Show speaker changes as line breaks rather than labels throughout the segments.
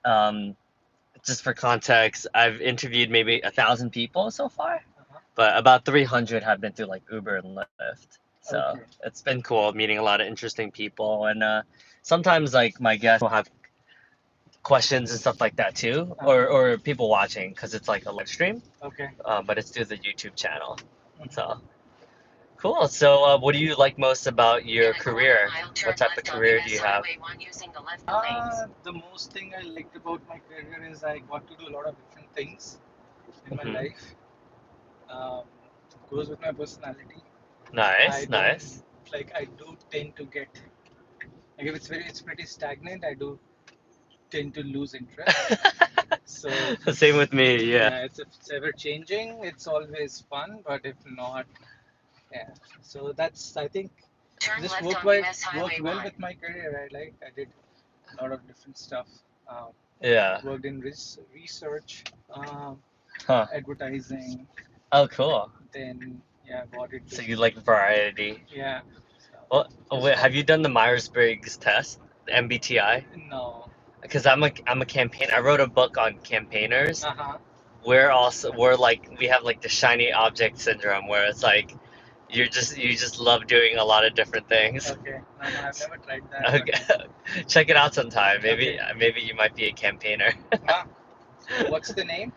Um, just for context, I've interviewed maybe 1,000 people so far, but about 300 have been through like Uber and Lyft. So
Okay.
it's been cool meeting a lot of interesting people, and sometimes like my guests will have questions and stuff like that too, or people watching because it's like a live stream,
Okay.
but it's through the YouTube channel.
Mhm.
So cool. So what do you like most about your career? What type of career do you have?
The most thing I liked about my career is I got to do a lot of different things in my
Hmm.
life. Um, Goes with my personality. I
Nice,
don't
nice.
I do tend to get like if it's pretty stagnant. I do tend to lose interest. So
Same with me, yeah.
yeah, if it's ever changing, it's always fun. But if not, yeah. So that's I think this worked well with my career. I did a lot of different stuff. Um,
Yeah.
Worked in research,
Huh.
advertising.
Oh, cool.
Then yeah, got
So
into
you like variety.
yeah. So
Well, oh,
just
wait,
fun.
have you done the Myers-Briggs test, the MBTI?
No.
Because I'm a campaign. I wrote a book on campaigners.
Uh huh.
We're like we have like the shiny object syndrome where it's like you just love doing a lot of different things.
Okay. No, no, I've never tried that, but
Okay. Check it out sometime. Maybe
okay.
maybe you might be a campaigner.
Ah, what's the name?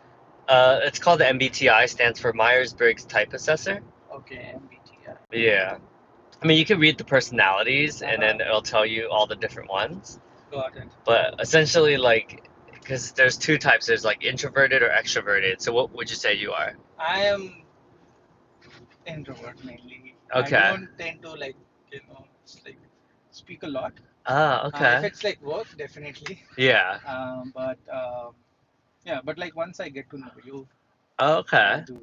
It's called the MBTI, stands for Myers-Briggs Type Assessor.
Okay, MBTI.
Yeah. I mean, you can read the personalities
Uh
and
huh.
then it'll tell you all the different ones.
Got it.
But essentially, like, because there's two types, there's like introverted or extroverted. So what would you say you are?
I am introvert mainly. I
Okay.
don't tend to it's like speak a lot.
Ah,
If
okay.
it's like work, definitely.
Yeah.
But yeah, but like once I get to know you, I
Okay.
do.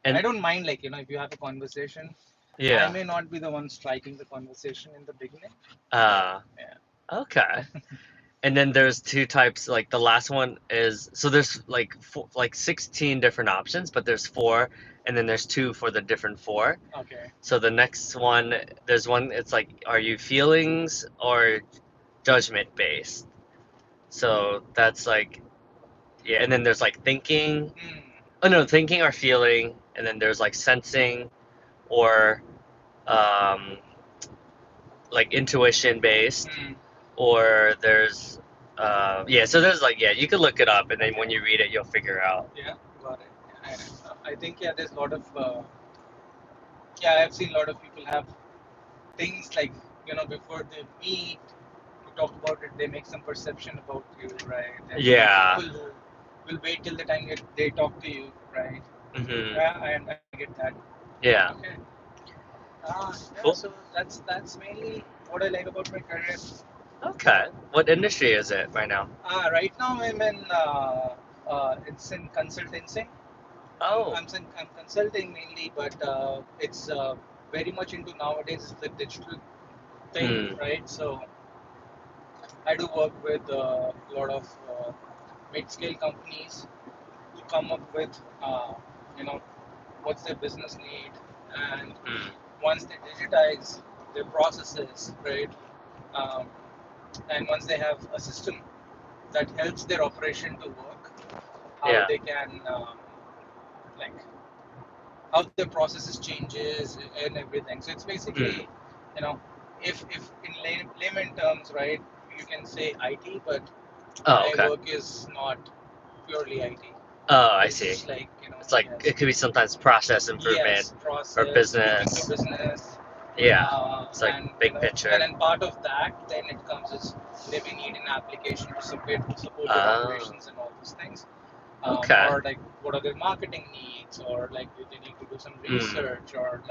I
And
don't mind if you have a conversation. I
yeah.
may not be the one striking the conversation in the beginning. So
Uh,
yeah.
okay. And then there's two types. Like the last one is so there's like 16 different options, but there's four, and then there's two for the different four.
Okay.
So the next one, there's one. It's like, are you feelings or judgment based? So that's like, yeah. And then there's like thinking.
Hmm.
Oh no, thinking or feeling, and then there's like sensing or um, like intuition based,
Hmm.
or there's yeah. So there's like, yeah, you can look it up, and then when
Okay.
you read it, you'll figure out.
Yeah. Got it. I think yeah. There's a lot of yeah. I've seen a lot of people have things before they meet to talk about it. They make some perception about you, right? Then there are
Yeah.
people who will wait till the time they talk to you, right?
Hmm.
Yeah, I get that.
Yeah.
Okay. Yeah.
Cool.
So that's mainly what I like about my career.
Okay. What industry is it right now?
Right now I'm in it's in consultancy.
Oh.
I'm consulting mainly, but it's very much into nowadays the digital thing,
Hmm.
right? So I do work with a lot of mid-scale companies to come up with you know what's their business need, and
Hmm.
once they digitize their processes, right? Um, and once they have a system that helps their operation to work, how
Yeah.
they can like how their processes changes and everything. So it's
Hmm.
basically, you know, if in layman terms, right, you can say IT, but
Oh,
my
okay.
work is not purely IT.
Oh, I see.
It's
It's like
yes,
it could be sometimes process improvement
yes,
or
process, looking to
business.
business,
Yeah. It's like
and
big
and
picture.
then part of that, then it comes as they may need an application to support their
Oh.
operations and all those things,
Okay.
or like what are their marketing needs, or like do they need to do some
Hmm.
research, or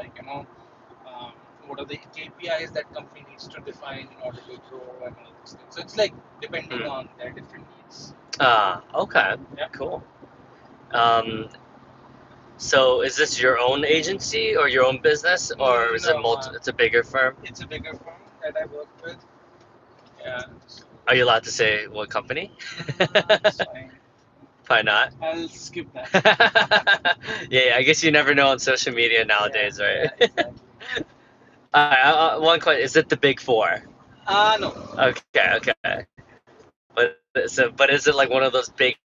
um, what are the KPIs that company needs to define in order to grow and all those things. So it's like depending
Hmm.
on their different needs.
Ah. Okay.
Yeah.
Cool. Um. So is this your own agency or your own business, or is it
No,
It's a bigger firm?
it's a bigger firm that I work with. Yeah. So
Are you allowed to say what company?
it's fine.
Probably not.
I'll skip that.
Yeah, I guess you never know on social media
Yeah.
nowadays, right?
Yeah. Exactly.
One question: is it the big four?
No.
Okay, okay. What is it? So, but is it like one of those big,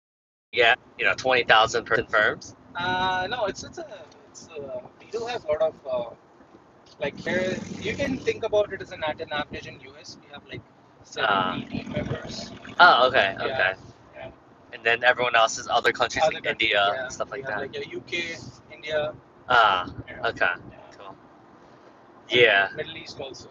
yeah, 20,000 person firms?
No, we do have a lot of like here. You can think about it as at an average in US. We have like
Uh,
70 team members.
oh, okay,
Yeah,
okay.
yeah.
And then everyone else is other countries
Other
like
countries,
India,
yeah.
stuff
We
like
have
that.
like a UK, India,
Ah,
yeah,
okay,
yeah,
cool.
and
Yeah,
Middle East also.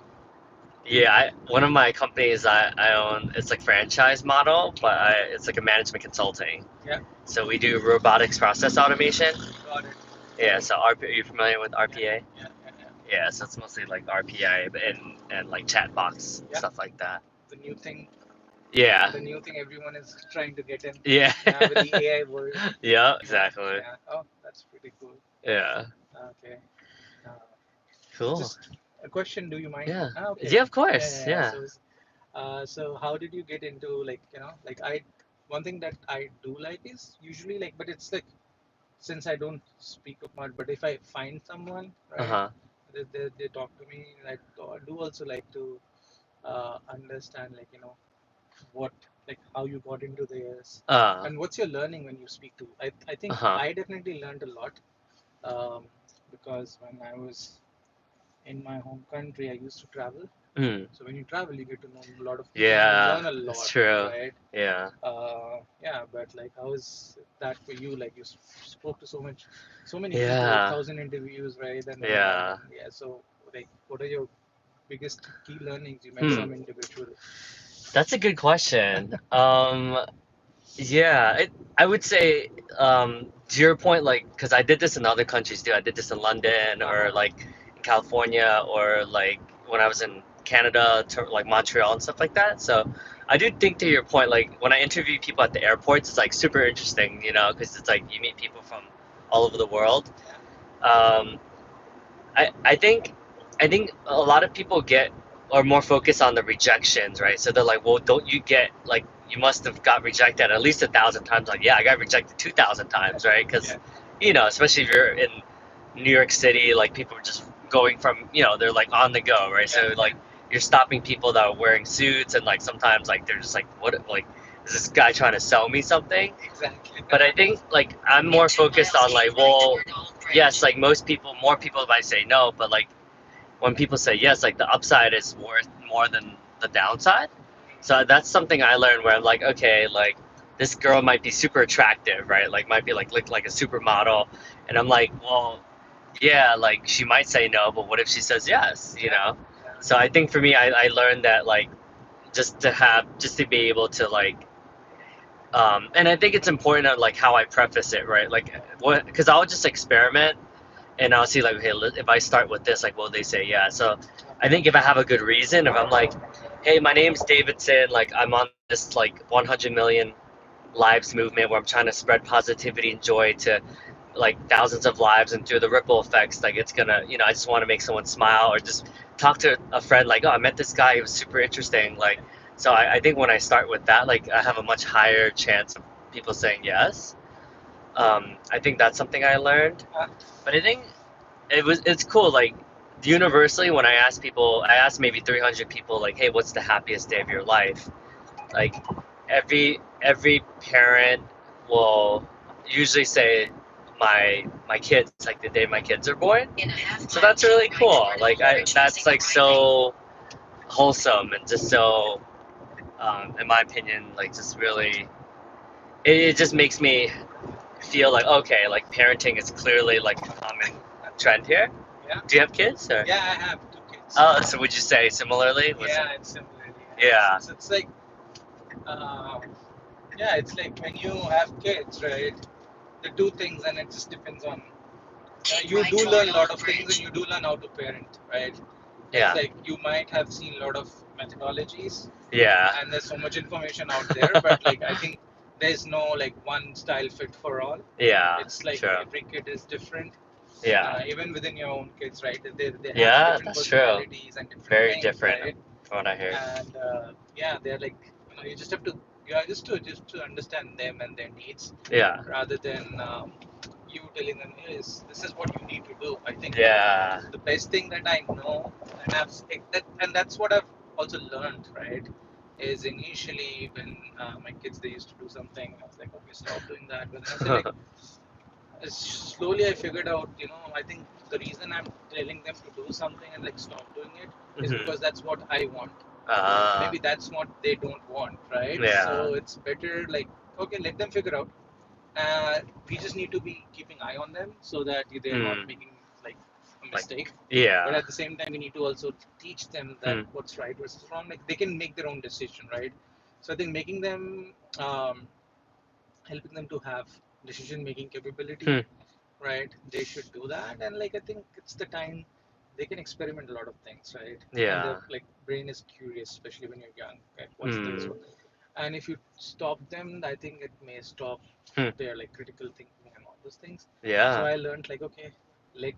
yeah. One of my companies I own, it's like franchise model, but it's like a management consulting.
Yeah,
So we do robotics process automation.
got it.
Yeah, so RP, are you familiar with
Yeah,
RPA?
yeah, yeah, yeah.
Yeah, so it's mostly like RPA and like chat box
Yeah,
stuff like that.
the new thing,
Yeah,
the new thing everyone is trying to get in
yeah,
now with the AI world.
yeah,
Yeah,
exactly.
yeah. Oh, that's pretty cool.
Yeah,
Okay. Uh,
cool.
just a question, do you mind?
Yeah,
Okay.
yeah, of
Yeah,
course.
yeah, yeah.
Yeah.
So how did you get into like, like one thing that I do like is usually like, but it's like, since I don't speak up much, but if I find someone, right,
Uh-huh.
they talk to me, I do also like to understand, like, what, like, how you got into this
Uh,
and what's your learning when you speak to. I think
uh-huh.
I definitely learned a lot um, because when I was in my home country, I used to travel.
Mm.
So when you travel, you get to know a lot of people and you
Yeah,
learn a
that's
lot,
true.
right?
Yeah.
Yeah, but like, how is that for you? Like, you spoke to so many people, like
Yeah.
1,000 interviews, right? And then,
Yeah.
yeah. So, like, what are your biggest key learnings? You met
Hmm.
some individual.
That's a good question. Yeah, I would say, to your point, like, because I did this in other countries too. I did this in London or
Uh-huh.
like in California or like when I was in Canada, like Montreal and stuff like that. So I do think to your point, like when I interview people at the airports, it's like super interesting, because it's like you meet people from all over the world.
Yeah.
Um, I think a lot of people are more focused on the rejections, right? So they're like, well, don't you get like you must have got rejected at least 1,000 times. Like, yeah, I got rejected 2,000 times, right? Because
Yeah.
especially if you're in New York City, like people are just going from they're like on the go, right?
Yeah.
So
Yeah.
like you're stopping people that are wearing suits, and like sometimes like they're just like, what, like is this guy trying to sell me something?
Exactly.
But I think like I'm more focused on like, well, yes, like more people might say no, but like when people say yes, like the upside is worth more than the downside. So that's something I learned where I'm like, okay, like this girl might be super attractive, right? Like might be like look like a supermodel, and I'm like, well, yeah, like she might say no, but what if she says yes,
Yeah. Yeah.
So I think for me, I learned that like just to be able to like, and I think it's important on like how I preface it, right? Like what, because I'll just experiment and I'll see like, okay, if I start with this, like, will they say yeah? So I
Okay.
think if I have a good reason, if I'm like, hey, my name's Davidson, like I'm on this like 100 million lives movement where I'm trying to spread positivity and joy to like thousands of lives, and through the ripple effects, like it's gonna, I just want to make someone smile or just talk to a friend, like, oh, I met this guy, he was super interesting, like. So I think when I start with that, like I have a much higher chance of people saying yes. I think that's something I learned,
Uh,
but I think it's cool. Like universally, when I ask people, I ask maybe 300 people, like, hey, what's the happiest day of your life? Like every parent will usually say my kids, like the day my kids are born. So that's really cool. Like that's like so wholesome and just so, in my opinion, like just really, it just makes me feel like okay, like parenting is clearly like a common trend here.
yeah.
Do you have kids or?
Yeah, I have two kids.
Oh, so would you say similarly? Was it?
Yeah, it's similarly.
Yeah.
It's like, uh, yeah, it's like when you have kids, right? The two things, and it just depends on. You do learn a lot of things, and you do learn how to parent, right? It's
Yeah.
like you might have seen a lot of methodologies,
Yeah.
and there's so much information out there, but like I think there's no like one style fit for all.
Yeah.
It's like
True.
every kid is different,
Yeah.
even within your own kids, right? They have
Yeah,
different
that's true.
personalities and different
Very
things,
different
right?
from what I hear.
And yeah, they're like, you just have to, just to understand them and their needs,
Yeah.
rather than you telling them, yes, this is what you need to do. I think
Yeah.
the best thing that I know, and that's what I've also learned, right, is initially when my kids, they used to do something, I was like, okay, stop doing that. But then I said, like, slowly I figured out, I think the reason I'm telling them to do something and like stop doing it is
Mhm.
because that's what I want.
Ah,
Maybe that's what they don't want, right?
yeah.
So it's better like, okay, let them figure out. We just need to be keeping eye on them so that they're not
Mm.
making like a
Like,
mistake. But
yeah.
at the same time, we need to also teach them that
Mm.
what's right versus wrong. Like they can make their own decision, right? So I think making them, helping them to have decision making capability,
Hmm.
right? They should do that, and like I think it's the time they can experiment a lot of things, right? And the
Yeah.
like brain is curious, especially when you're young, right? What's next?
Mm.
And if you stop them, I think it may stop
Hmm.
their like critical thinking and all those things. So
Yeah.
I learned like, okay, let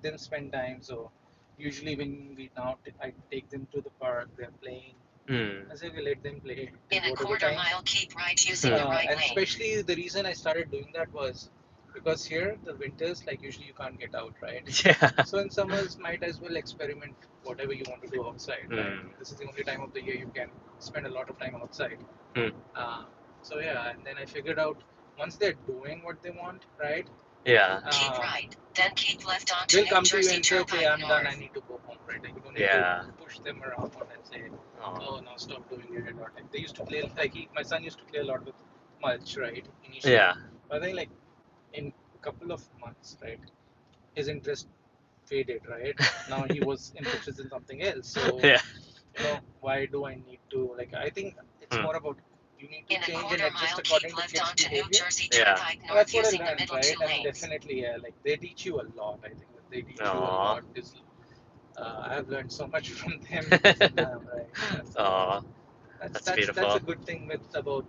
them spend time. So usually when we now I take them to the park, they're playing.
Mm.
I say, okay, let them play till
In a
whatever
quarter
time.
mile, keep right using the right
And
lane.
especially the reason I started doing that was because here the winters, like usually you can't get out, right?
Yeah.
So in summers, might as well experiment whatever you want to do outside, right?
Mm.
This is the only time of the year you can spend a lot of time outside.
Mm.
Uh, so yeah, and then I figured out once they're doing what they want, right?
Yeah.
Keep right, then keep left onto
They'll
New
come to you
Jersey
and say, okay,
Turnpike
I'm done. I
North.
need to go home, right? Like you don't need to
Yeah.
push them around and say,
Oh.
oh, now stop doing it. Or like they used to play, like my son used to play a lot with mulch, right? Initially,
Yeah.
but I think like in a couple of months, right, his interest faded, right? Now he was interested in something else. So
Yeah.
why do I need to like? I think it's
Hmm.
more about you need to
In a
change and
quarter
adjust
mile, keep
according to
left
kids'
onto New
behavior.
Jersey
Yeah.
Turnpike
And that's
North
what I
using the
learned,
middle
right?
two
And
lanes.
definitely, yeah, like they teach you a lot. I think that they teach you a
Aw.
lot. Is I've learned so much from them till now, right? Yeah, so
Aw.
that's
That's
that's that's a
beautiful.
good thing with about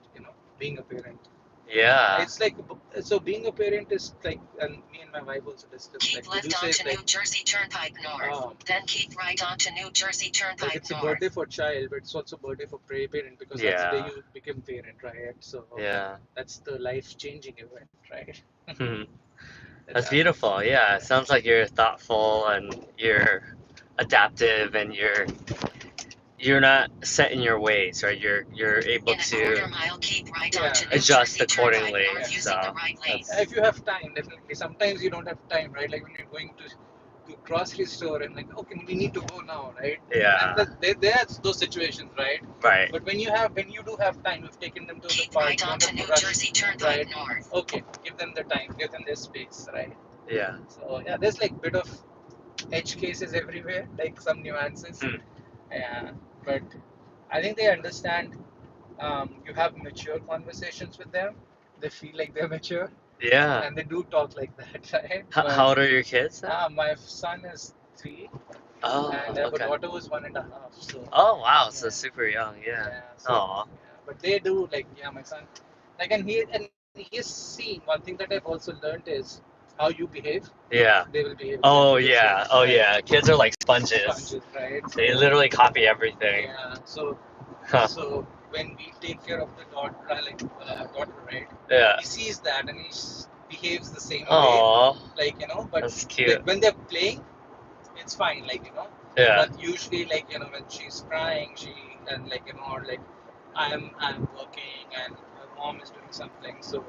being a parent.
Yeah.
It's like so being a parent is like, and me and my wife also discussed like
Keep
we do
left
say
onto
like
New Jersey Turnpike North, then keep right onto New Jersey
like
Turnpike
it's a birthday
North.
for child, but it's also birthday for parent because that's the day
Yeah.
you become parent, right? So
Yeah.
that's the life changing event, right?
Hmm.
That
That's
happens.
beautiful. Yeah. It
Yeah.
sounds like you're thoughtful and you're adaptive and you're not set in your ways, right? You're able
In a quarter
to
mile, keep right
Yeah.
onto New
adjust
Jersey Turnpike
accordingly.
North
Yeah.
using the
So
right lane.
that's
If you have time, definitely. Sometimes you don't have time, right? Like when you're going to grocery store and like, okay, we need to go now, right? And
yeah.
there's those situations, right?
Right.
But when you do have time, you've taken them to the
Keep
park,
right
you don't
onto
have to
New
rush,
Jersey Turnpike
right?
North.
Okay, give them the time, give them their space, right?
Yeah.
So yeah, there's like bit of edge cases everywhere, like some nuances.
Hmm.
Yeah, but I think they understand. You have mature conversations with them. They feel like they're mature,
Yeah.
and they do talk like that, right?
How
But
old are your kids now?
my son is 3,
Oh,
and I have a
okay.
daughter who's 1.5. So
Oh, wow. So
yeah,
super young. Yeah.
yeah. So
Oh.
yeah. But they do like yeah, my son, like and he has seen one thing that I've also learned is how you behave,
Yeah.
they will behave
Oh,
exactly the same,
yeah. Oh,
right?
yeah. Kids are like sponges.
Sponges, right?
They
So
literally copy everything.
yeah, so
Huh.
so when we take care of the daughter, daughter, right?
Yeah.
He sees that and behaves the same way,
Oh,
like but
that's cute.
like when they're playing, it's fine, like
Yeah.
But usually, like when she's crying, she and like or like I'm working and her mom is doing something, so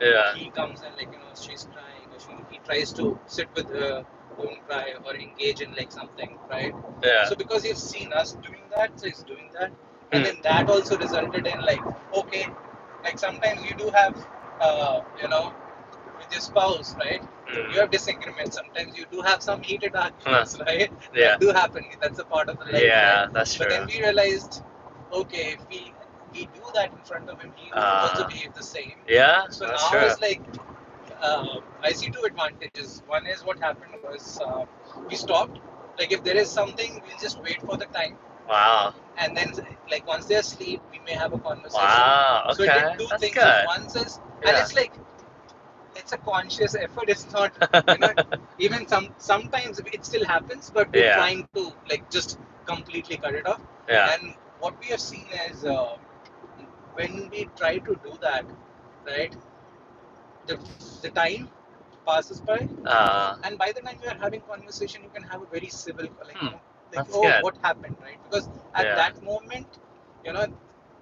Yeah.
he comes and like she's crying, or he tries to sit with her, don't cry, or engage in like something, right?
Yeah.
So because he's seen us doing that, so he's doing that, and
Hmm.
then that also resulted in like, okay, like sometimes you do have with your spouse, right? You
Hmm.
have disagreements. Sometimes you do have some heated
Huh.
arguments, right?
Yeah.
That do happen. That's a part of the life, right?
Yeah, that's
But
true.
then we realized, okay, if we do that in front of him, he will also behave the same.
Yeah,
So
that's
now
true.
it's like I see two advantages. One is what happened was we stopped. Like if there is something, we'll just wait for the time,
Wow.
and then like once they're asleep, we may have a conversation.
Wow.
So it did
Okay.
two
That's
things. Is
good.
one is, and
Yeah.
it's a conscious effort. It's not you know even sometimes it still happens, but we're
Yeah.
trying to like just completely cut it off.
Yeah.
And what we have seen is when we try to do that, right? The the time passes by,
Uh,
and by the time you are having conversation, you can have a very civil like
hmm.
like
That's
oh
good.
what happened, right? Because at
Yeah.
that moment, you know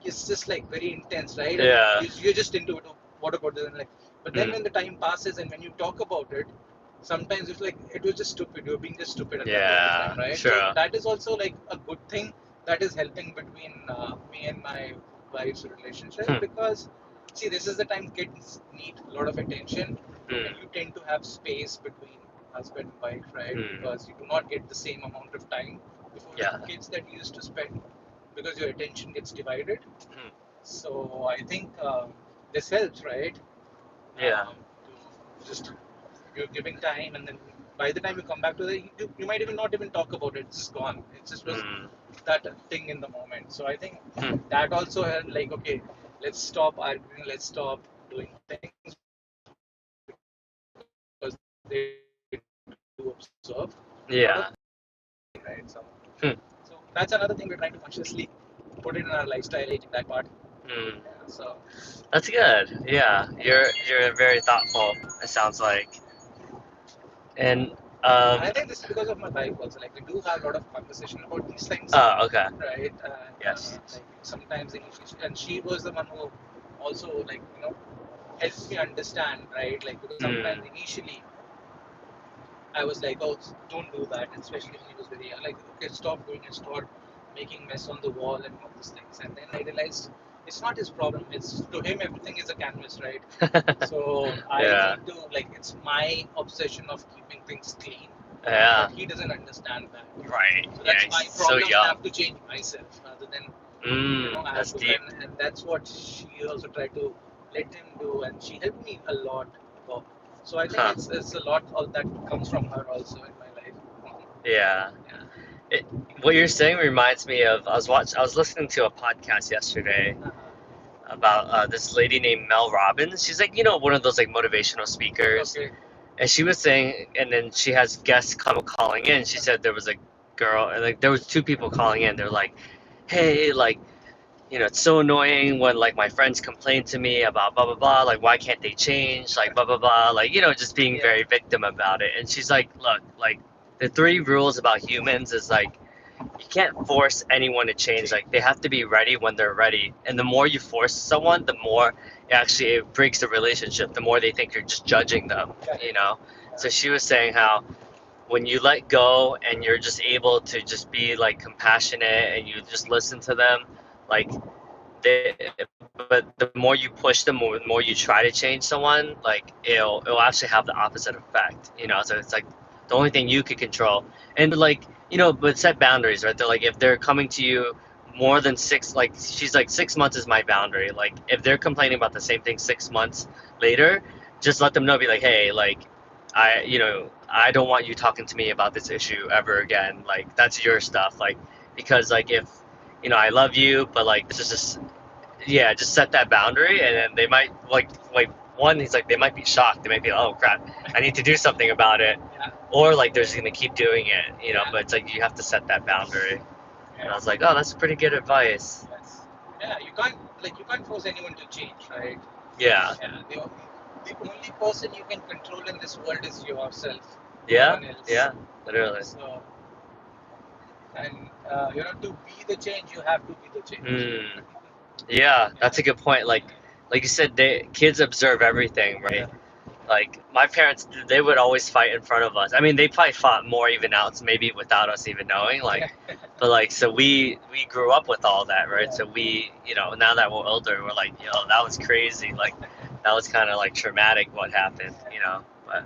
it's just like very intense, right?
Yeah.
And you're just into it. Oh, what about this? And like, but then
Mm.
when the time passes and when you talk about it, sometimes it's like it was just stupid. You're being just stupid at that point of
Yeah.
time, right?
True.
So that is also like a good thing that is helping between me and my wife's relationship
Hmm.
because see, this is the time kids need a lot of attention,
Mm.
and you tend to have space between husband and wife, right?
Mm.
Because you do not get the same amount of time before
Yeah.
kids that you used to spend because your attention gets divided.
Hmm.
So I think this helps, right?
Yeah.
To just you're giving time, and then by the time you come back to it, you might even not even talk about it. It's just gone. It just was
Mm.
that thing in the moment. So I think
Hmm.
that also helped. Like, okay, let's stop arguing. Let's stop doing things because they do observe a lot of
Yeah.
things, right? So,
Hmm.
so that's another thing we're trying to consciously put it in our lifestyle, changing that part.
Mm.
Yeah, so
That's good. Yeah. You're very thoughtful. It sounds like. And
and I think this is because of my wife also. Like we do have a lot of conversation about these things,
oh, okay.
right? And
Yes.
like sometimes and she was the one who also like helped me understand, right? Like because
Mm.
sometimes initially I was like, oh, don't do that, and especially when he was very young. Like, okay, stop doing it, stop making mess on the wall and all these things. And then I realized it's not his problem. It's to him everything is a canvas, right? So I
Yeah.
need to like it's my obsession of keeping things clean,
Yeah.
but he doesn't understand that.
Right.
So
Yeah.
that's
He's
my
so
problem. I
young.
have to change myself rather than I have
That's
to
deep.
and that's what she also tried to let him do, and she helped me a lot. About. So I think
Huh.
it's a lot of that comes from her also in my life.
Yeah.
Yeah.
It, what you're saying reminds me of I was listening to a podcast yesterday
Uh-huh.
about this lady named Mel Robbins. She's like, one of those like motivational speakers.
Okay.
And she was saying, and then she has guests calling in. She said there was a girl, and like there was two people calling in. They're like, hey, like, it's so annoying when like my friends complain to me about blah blah blah. Like, why can't they change? Like, blah blah blah. Like, just being
Yeah.
very victim about it. And she's like, look, like the three rules about humans is like you can't force anyone to change. Like they have to be ready when they're ready. And the more you force someone, the more it breaks the relationship. The more they think you're just judging them. So she was saying how when you let go and you're just able to just be like compassionate and you just listen to them, like they, but the more you push them, the more you try to change someone, like it'll actually have the opposite effect. So it's like the only thing you could control, and like but set boundaries, right? They're like if they're coming to you more than six, like she's like 6 months is my boundary. Like if they're complaining about the same thing 6 months later, just let them know, be like, hey, like I don't want you talking to me about this issue ever again. Like that's your stuff. Like because like if I love you, but like this is just yeah, just set that boundary, and then they might like one. He's like they might be shocked. They might be oh crap, I need to do something about it,
Yeah.
or like they're just gonna keep doing it,
Yeah.
But it's like you have to set that boundary. And I
Yeah.
was like, oh, that's pretty good advice.
Yes. Yeah. You can't force anyone to change, right?
Yeah,
Yeah. The only person you can control in this world is yourself. No
yeah,
one else.
yeah, literally.
So and to be the change, you have to be the change.
Hmm. Yeah, that's a good point. Like you said, kids observe everything,
Yeah.
right? Like my parents, they would always fight in front of us. I mean, they probably fought more even out, maybe without us even knowing. Like,
Yeah.
but like, so we grew up with all that, right?
Yeah.
So we, now that we're older, we're like, yo, that was crazy. Like, that was kind of like traumatic what happened. But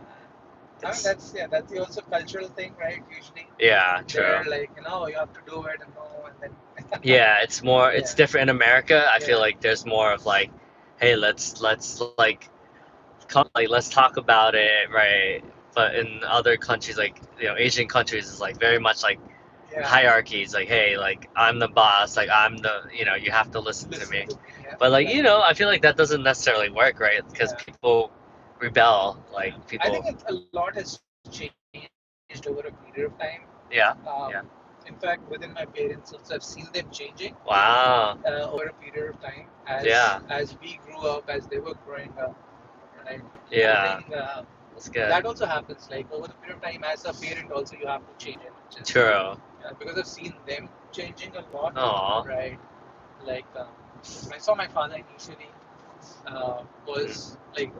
I mean
it's
that's the also cultural thing, right? Usually
yeah, true.
they're like, you have to do it and no, and then
Yeah, it's
yeah,
different in America. I feel
yeah,
like there's more of like, hey, let's like let's talk about it, right? But in other countries, like Asian countries, is like very much like
yeah.
hierarchies. Like, hey, like I'm the boss, like I'm the, you have to listen to
Listen
me.
to me. Yeah,
But like,
exactly.
I feel like that doesn't necessarily work, right? Because
Yeah,
people rebel,
yeah.
like
I think
people.
a lot has changed over a period of time.
Yeah,
Um,
yeah.
in fact, within my parents also, I've seen them changing
Wow.
over a period of time
Yeah,
as we grew up, as they were growing up. Right. I
yeah.
think
That's good.
that also happens. Like over the period of time, as a parent, also you have to change and adjust.
True.
Because I've seen them changing a lot.
Aw.
Right. Like I saw my father initially was like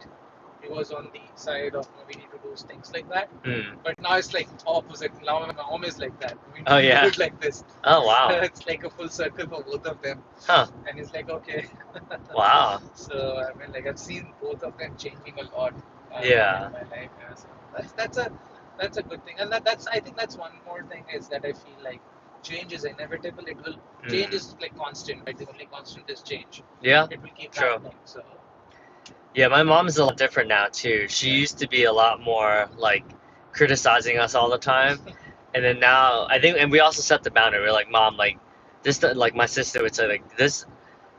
he was on the side of we need to do things like that.
Mm.
But now it's like opposite. Now my mom is like that. We need
Oh,
to do
yeah.
it like this.
Oh, wow.
It's like a full circle for both of them.
Huh.
And it's like okay.
Wow.
So I mean, like I've seen both of them changing a lot
Yeah.
in my life. Yeah. So that's a good thing. And that's I think that's one more thing is that I feel like change is inevitable. It will change
Mm.
is like constant, right? The only constant is change.
Yeah.
It will keep
True.
happening. So
Yeah, my mom's a lot different now too. She
yeah.
used to be a lot more like criticizing us all the time, and then now I think, and we also set the boundary. We're like, Mom, like this, like my sister would say, like this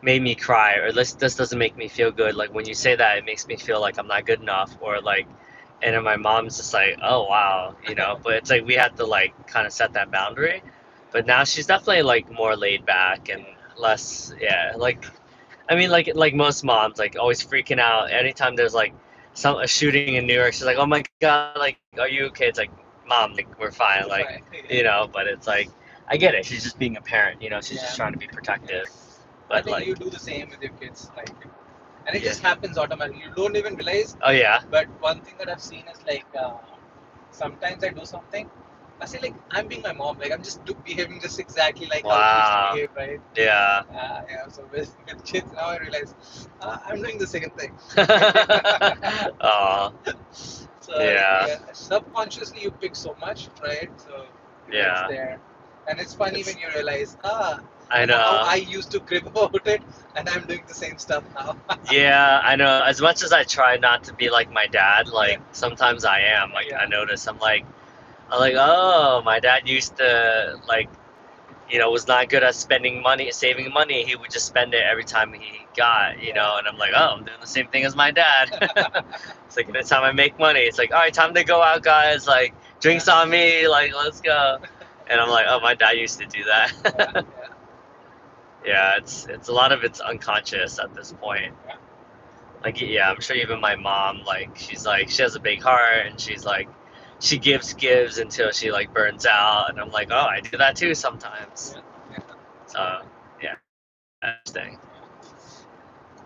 made me cry, or this doesn't make me feel good. Like when you say that, it makes me feel like I'm not good enough, or like, and then my mom's just like, oh wow, you know. But it's like we have to like kind of set that boundary. But now she's definitely like more laid back and less, yeah, like I mean, like most moms, like always freaking out anytime there's like a shooting in New York. She's like, "Oh my God, like, are you okay?" It's like, "Mom, like, we're fine." Like,
Fine.
you know. But it's like, I get it. She's just being a parent. You know, she's
Yeah.
just trying to be
Yeah.
protective.
I
But
think
like,
you do the same with your kids, like, and it
yeah.
just happens automatically. You don't even realize.
Oh yeah.
But one thing that I've seen is like sometimes I do something. I say like I'm being my mom, like I'm just behaving just exactly like how she used to
Wow.
behave, right?
Yeah.
Yeah. So with kids now I realize I'm doing the same thing.
Oh
So
yeah.
yeah, subconsciously you pick so much, right? So it's
Yeah.
there, and it's funny
It's.
when you realize
I
how
know.
I used to crib about it, and I'm doing the same stuff now.
Yeah, I know. As much as I try not to be like my dad,
Yeah,
like sometimes I am. Like I
yeah,
notice I'm like, oh, my dad used to like, you know, was not good at spending money, saving money. He would just spend it every time he got, you
yeah,
know, and I'm like, oh, I'm doing the same thing as my dad. It's like anytime I make money, it's like, all right, time to go out, guys. Like,
yeah,
drinks on me. Like, let's go. And I'm like, oh, my dad used to do
yeah,
that.
yeah,
Yeah, it's a lot of it's unconscious at this point.
yeah.
Like, yeah, I'm sure even my mom, like, she's like, she has a big heart, and she's like, she gives until she like burns out, and I'm like, oh, I do that too sometimes.
Yeah, yeah.
So yeah, interesting.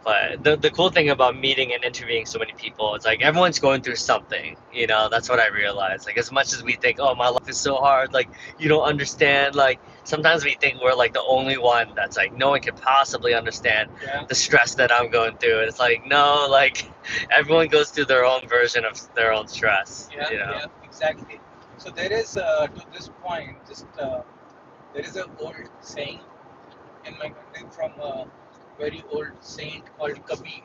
But the cool thing about meeting and interviewing so many people, it's like everyone's going through something. You know, that's what I realized. Like as much as we think, oh, my life is so hard, like you don't understand. Like sometimes we think we're like the only one that's like no one could possibly understand
Yeah,
the stress that I'm going through. And it's like no, like everyone goes through their own version of their own stress.
yeah,
You know.
yeah, exactly. So there is to this point, just there is a old saying in my country from a very old saint called Kabir,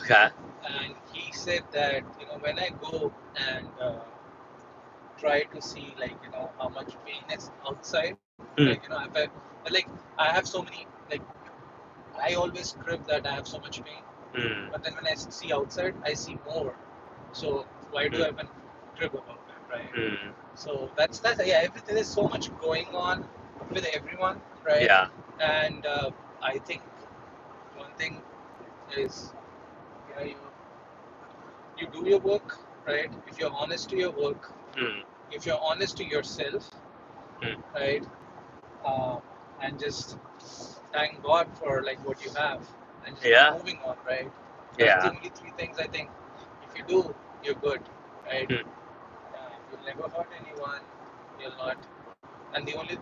Okay.
and he said that when I go and try to see like how much pain is outside, like
Mm,
like I have so many like I always crib that I have so much pain,
mm,
but then when I see outside, I see more. So why do I
mm,
even crib about it, right?
mm.
So that's yeah. Everything is so much going on with everyone, right?
Yeah.
And I think one thing is you you do your work, right? If you're honest to your work,
Mm,
if you're honest to yourself,
mm.
right, uh, and just thank God for like what you have and just keep
Yeah.
moving on, right? That's the
Yeah.
only three things I think. If you do, you're good, right?
Mm.
You'll never hurt anyone. You'll not, and the only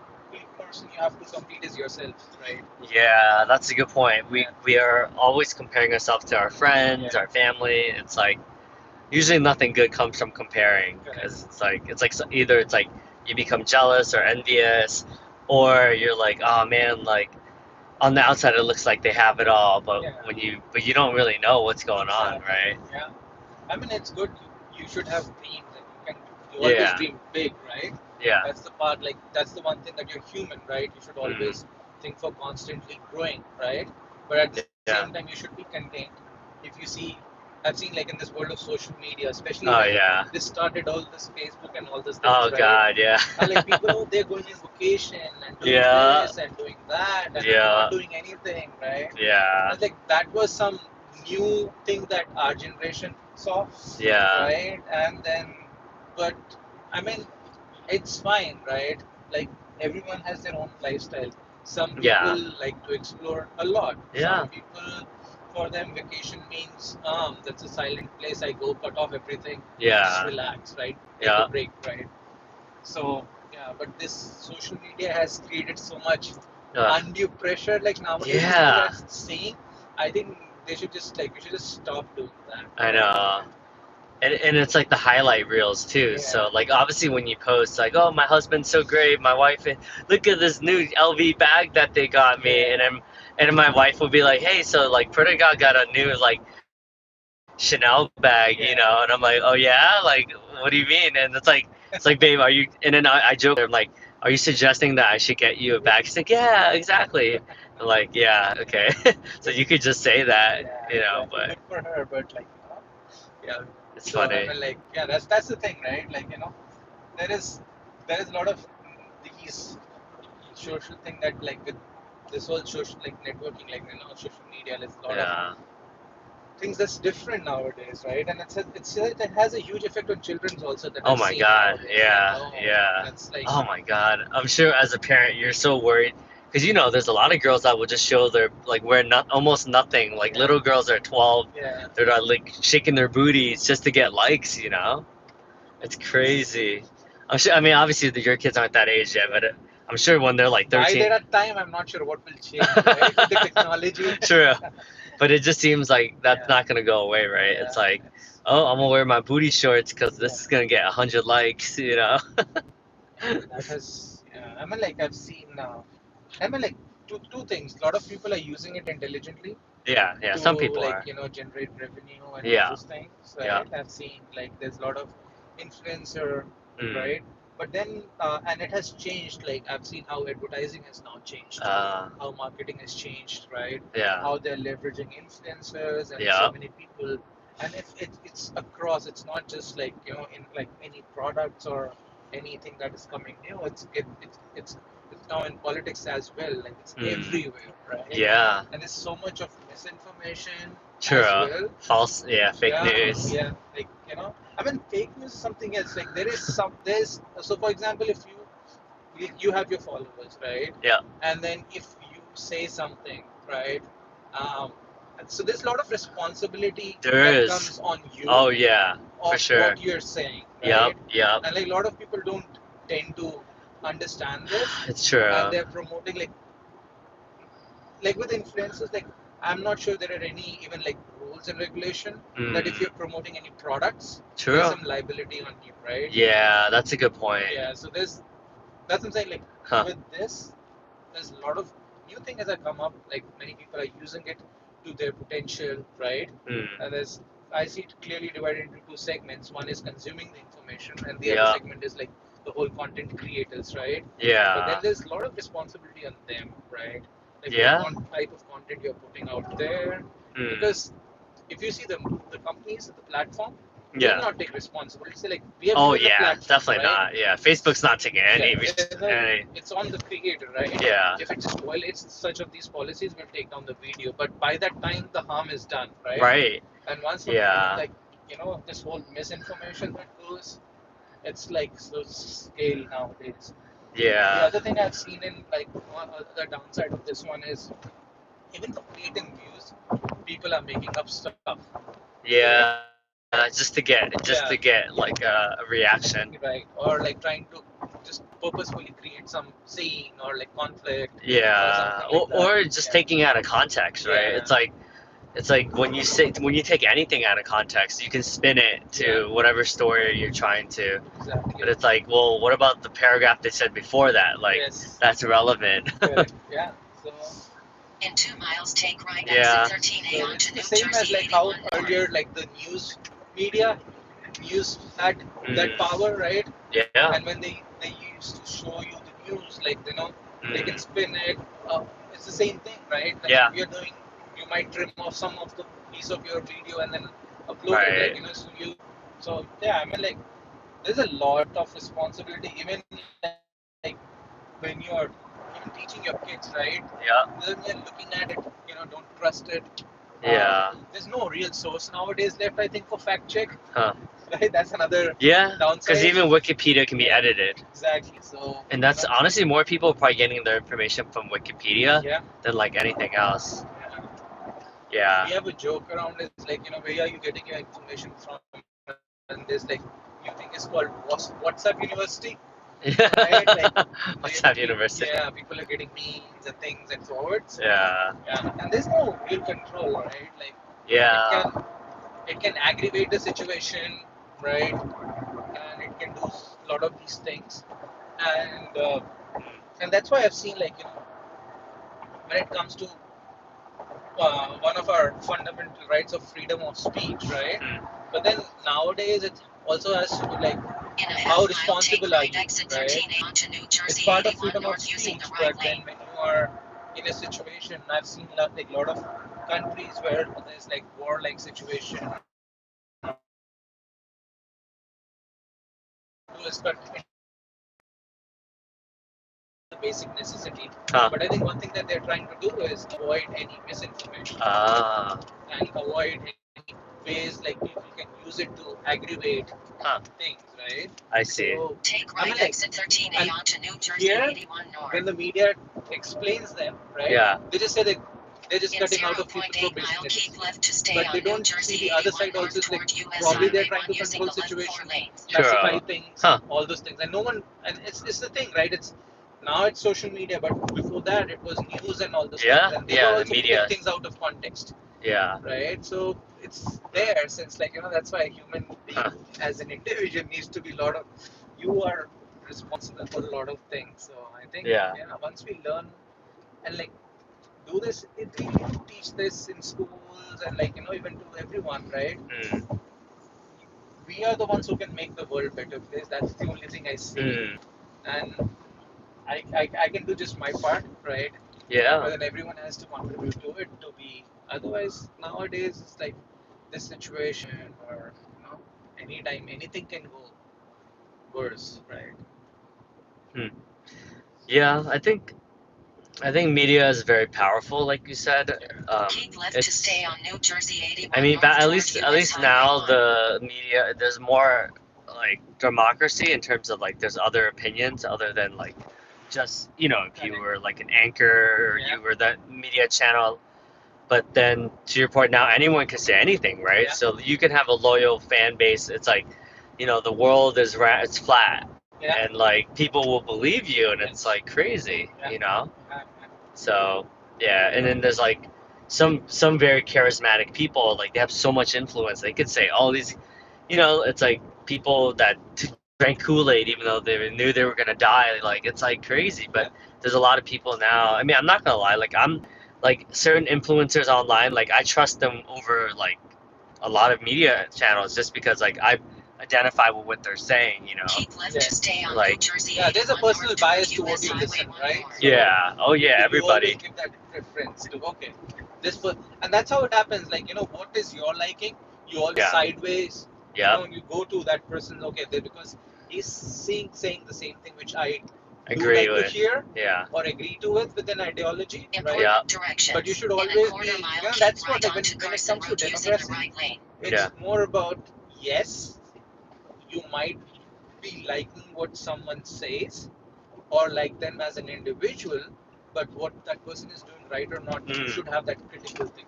person you have to compete is yourself, right?
Yeah, that's a good point. We
Yeah,
we are always comparing ourselves to our friends,
yeah,
our family. It's like usually nothing good comes from comparing
correct.
because it's like either it's like you become jealous or envious, or you're like, oh man, like on the outside it looks like they have it all, but
Yeah,
but you don't really know what's going on,
exactly.
right?
Yeah, I mean it's good. You should have dreams, and you always
Yeah,
dream big, right?
yeah,
That's the part. Like that's the one thing that you're human, right? You should
mm,
always think for constantly growing, right? But at the
yeah.
same time, you should be contained. If you see, I've seen like in this world of social media, especially
Oh
when
yeah.
this started, all this Facebook and all these things,
Oh
right?
God, yeah.
And like people, oh, they're going on vacation and doing
Yeah,
this and doing that, and I'm
yeah,
not doing anything, right?
yeah,
It's like that was some new thing that our generation saw,
yeah.
right? And then, but I mean, it's fine, right? Like everyone has their own lifestyle. Some people
Yeah.
like to explore a lot.
Yeah.
Some people, for them, vacation means that's a silent place. I go cut off everything, just
Yeah.
relax, right? Take
Yeah.
a break, right? So yeah, but this social media has created so much undue pressure. Like nowadays, people
Yeah.
are saying, I think they should just we should just stop doing that.
I
right?
know. And it's like the highlight reels too. So
Yeah.
like obviously when you post like, oh, my husband's so great, my wife, look at this new LV bag that they got me,
Yeah.
and my wife will be like, hey, so like Pritiga got a new like Chanel bag, you
Yeah.
know, and I'm like, oh yeah, like what do you mean? And it's like, babe, are you? And then I joke, I'm like, are you suggesting that I should get you a bag? She's like, yeah, exactly. I'm like, yeah, okay. So you could just say that,
Yeah,
you know,
exactly.
but
Good for her, but yeah.
it's
So I
funny.
mean, yeah, that's the thing, right? There is a lot of these social thing that with this whole social networking, social media. There's a lot of
Yeah.
things that's different nowadays, right? And it has a huge effect on children's also that
Oh
I've
my
seen
God.
nowadays.
Yeah. Yeah.
That's like
Oh my God. I'm sure as a parent you're so worried because you know there's a lot of girls that will just show their like wear not almost nothing. Like
yeah,
little girls are 12,
yeah,
they're not like shaking their booties just to get likes. You know, it's crazy. I'm sure. I mean, obviously your kids aren't that age yet, but I'm sure when they're like
by
13.
that time, I'm not sure what will change, right? With the technology.
True, but it just seems like that's
Yeah,
not gonna go away, right? It's
yeah,
like,
it's
oh, I'm gonna wear my booty shorts because
yeah.
this is gonna get 100 likes. You know?
That has, yeah. I mean, I've seen I mean, two things. A lot of people are using it intelligently
Yeah, yeah.
to
Some people are.
generate revenue and all
Yeah,
those things,
yeah.
right? I've seen there's a lot of influencer,
Mm.
right? But then and it has changed. I've seen how advertising has now changed,
Uh,
how marketing has changed, right?
yeah,
How they're leveraging influencers and so
yeah.
many people. And if it's across, it's not just in any products or anything that is coming new. It's now in politics as well. It's
Mm.
everywhere, right?
Yeah,
And there's so much of misinformation
true.
as well.
False, yeah, fake
Yeah,
news.
yeah. I mean, fake news is something else. There's so for example, if you have your followers, right?
Yeah,
And then if you say something, right? Um, so there's a lot of responsibility
there
that
is.
comes on you
Oh yeah, for
of
sure.
what you're saying,
Yep,
right?
yep.
And a lot of people don't tend to understand this,
It's true.
and they're promoting with influencers. I'm not sure there are any even rules and regulation that if
Mm.
you're promoting any products, there's
True.
some liability on you, right?
Yeah, that's a good point.
Yeah. So that's what I'm saying.
Huh.
With this, there's a lot of new things that come up. Many people are using it to their potential, right?
Mm.
And I see it clearly divided into two segments. One is consuming the information, and the other
Yeah,
segment is the whole content creators, right? But then
yeah,
there's a lot of responsibility on them, right? What
yeah.
type of content you're putting out there,
Mm.
because if you see the companies, the platform, they will
Yeah.
not take responsibility. Say we have
Oh
given a
yeah,
platform,
definitely
right?
not. Yeah, Facebook's not taking
Yeah,
any.
it's on the creator, right?
Yeah,
If it violates such of these policies, we'll take down the video. But by that time, the harm is done, right?
right.
And once
Yeah,
this whole misinformation that goes, it's so scale nowadays. The
yeah,
other thing I've seen in one other downside of this one is even for creating views, people are making up stuff.
yeah. Just to
Yeah,
get like a reaction.
right. Or trying to just purposefully create some scene or conflict or
Yeah,
something like that.
or just
Yeah,
taking out of context, right?
yeah,
It's like when you take anything out of context, you can spin it
yeah,
to whatever story you're trying to.
exactly.
But it's like, well, what about the paragraph they said before that? Like,
Yes,
that's irrelevant.
correct. Yeah. So,
In 2 miles, take right exit
Yeah,
13A
so
onto
it's the
New
same as
Jersey
how
81
earlier
North.
the news media news had that
mm,
power, right?
yeah,
And when they used to show you the news, they can
mm,
spin it. It's the same thing, right? If
yeah,
you're doing, you might trim off some of the piece of your video and then upload it,
right.
So yeah, I mean, there's a lot of responsibility, even when you're even teaching your kids, right? Then
Yeah,
you're looking at it, don't trust it.
yeah,
There's no real source nowadays left, I think, for fact check.
huh.
right? That's another
Yeah,
downside.
because even Wikipedia can be
Yeah.
edited.
Exactly. So,
And that's honestly more people are probably getting their information from Wikipedia
yeah.
than like anything else.
Yeah.
Yeah.
We have a joke around. It's like, where are you getting your information from? And there's like, you think it's called WhatsApp University, right? Like,
What's that university?
yeah, people are getting memes and things and forwards.
Yeah.
Yeah, and there's no real control, right? Like,
Yeah.
it can aggravate the situation, right? And it can do a lot of these things, and that's why I've seen, like, when it comes to one of our fundamental rights of freedom of speech, right?
Hmm.
But then nowadays it also has to do, like, how responsible are you, right? It's part of freedom of speech, but then when you are in a situation, I've seen like a lot of countries where there's like war-like situation, but the basic necessity.
Huh.
But I think one thing that they're trying to do is avoid any misinformation
Ah.
and avoid any ways like people can use it to aggravate
Huh.
things, right?
I see.
So,
Take
I
right
mean, like,
exit 13A
and
onto New Jersey
here,
81 North.
when the media explains them, right?
Yeah.
They just say that they're just
In
cutting out of people
0.8
for
mile,
business.
keep left to stay
But they
on New
don't
Jersey
see the other
81
side
North
also. It's like
toward US
probably they're
Highway
trying
1
to
using
control
the left 4
situation,
lanes.
Sure.
classify things,
Huh.
all those things. And no one, and it's the thing, right? It's now it's social media, but before that it was news and all those
Yeah.
things. And they
Yeah.
were
The
also
media.
putting things out of context,
Yeah.
right? So it's there since, like, that's why a human being
Huh.
as an individual needs to be a lot of, you are responsible for a lot of things. So I think,
Yeah.
once we learn and, like, do this, we teach this in schools and, like, even to everyone, right?
Hmm.
We are the ones who can make the world a better place. That's the only thing I see.
Hmm.
And I can do just my part, right?
Yeah.
But then everyone has to contribute to it to be. Otherwise, nowadays it's like this situation, or anytime anything can go worse, right?
Hmm. Yeah. I think media is very powerful, like you said.
Keep left to
It's.
stay on New Jersey 81
I mean,
North
at
toward
least
US Highway
now
1.
the media, there's more like democracy in terms of like there's other opinions other than like just if you were like an anchor or
Yeah.
you were the media channel. But then to your point, now anyone can say anything, right?
Yeah.
So you can have a loyal fan base. It's like the world is it's flat,
Yeah.
and like people will believe you, and it's like crazy,
Yeah.
So yeah, and then there's like some very charismatic people, like they have so much influence. They could say all these, it's like people that drank Kool-Aid even though they knew they were gonna die. Like it's like crazy. But there's a lot of people now. I mean, I'm not gonna lie. Like I'm like certain influencers online. Like I trust them over like a lot of media channels just because like I identify with what they're saying.
Keep left
Yeah.
to stay on
Like-
New Jersey
Yeah, there's a
81
personal
North
bias to
toward
what
US
you
Highway
listen,
1
right?
North.
So
Yeah. Oh yeah.
you
Everybody.
always give that preference to, okay, and that's how it happens. Like, what is your liking? You all
Yeah.
sideways.
Yeah.
You go to that person, okay, because he's saying the same thing which I do
Agree
like to
with.
hear
Yeah.
or agree to with an ideology, right?
Yeah.
Directions.
But you should
In a
always
quarter
be,
mile,
that's
keep
what,
right
like, when
onto
it
Carson
comes to
Road using the
democracy,
right lane.
it's
Yeah.
more about, yes, you might be liking what someone says or like them as an individual, but what that person is doing right or not, you should have that critical thinking.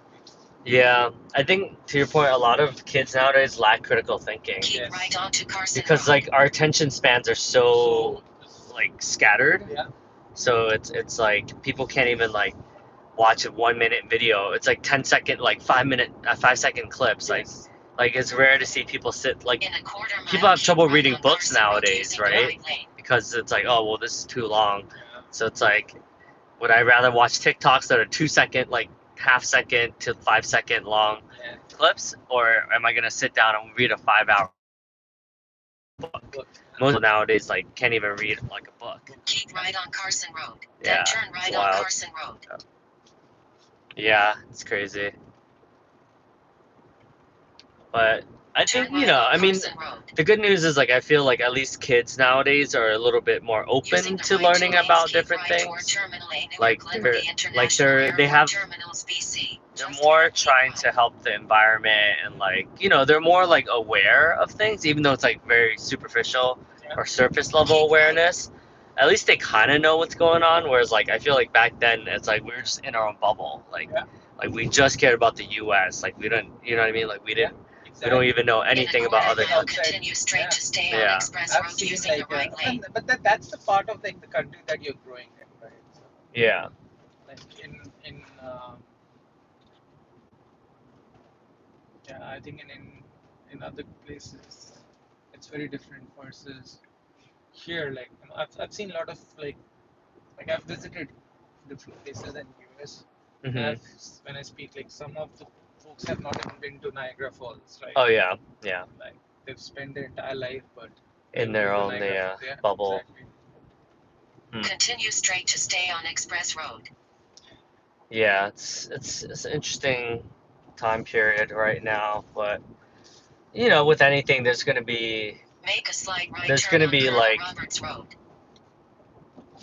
Yeah, I think to your point, a lot of kids nowadays lack critical thinking
Keep
Yes.
right onto Carson
because
Road.
like our attention spans are so like scattered.
Yeah.
So it's like people can't even like watch a 1 minute video. It's like 10 second, like 5 minute, 5 second clips.
Yes.
Like it's rare to see people sit like
In a quarter mile,
people have
keep
trouble
right
reading
on
books
Carson Road
nowadays,
using the
right?
right lane.
Because it's like, oh well, this is too long.
Yeah.
So it's like, would I rather watch TikToks that are 2 second, like half-second to 5 second long
Yeah.
clips, or am I gonna sit down and read a 5 hour book?
Look,
Most people nowadays like can't even read like a book.
Keep right on Carson Road.
Yeah,
Then turn
it's
right on
wild.
Carson Road.
Yeah, it's crazy. But I think, I mean, the good news is like I feel like at least kids nowadays are a little bit more open to learning about different things. Like they're more trying to help the environment and like, they're more like aware of things, even though it's like very superficial or surface level awareness. At least they kind of know what's going on. Whereas like I feel like back then it's like we were just in our own bubble. Like we just cared about the U.S. Like we didn't, you know what I mean? Like we didn't. We don't even know anything about other countries.
Continue straight to stay on
Yeah.
express road using the right lane.
But that's the part of like the country that you're growing in, right? So,
Yeah.
like I think in other places it's very different versus here. Like I've seen a lot of like I've visited different places in US.
Hmm.
When I speak, like some of the folks have not even been to Niagara Falls, right?
Oh yeah, yeah.
Like they've spent their entire life, but
In their own bubble.
Exactly.
Continue straight to stay on express road.
Yeah, it's an interesting time period right now, but with anything, there's gonna be
Make a slight right
there's
turn
gonna
on
be
Colonel
like
Roberts Road.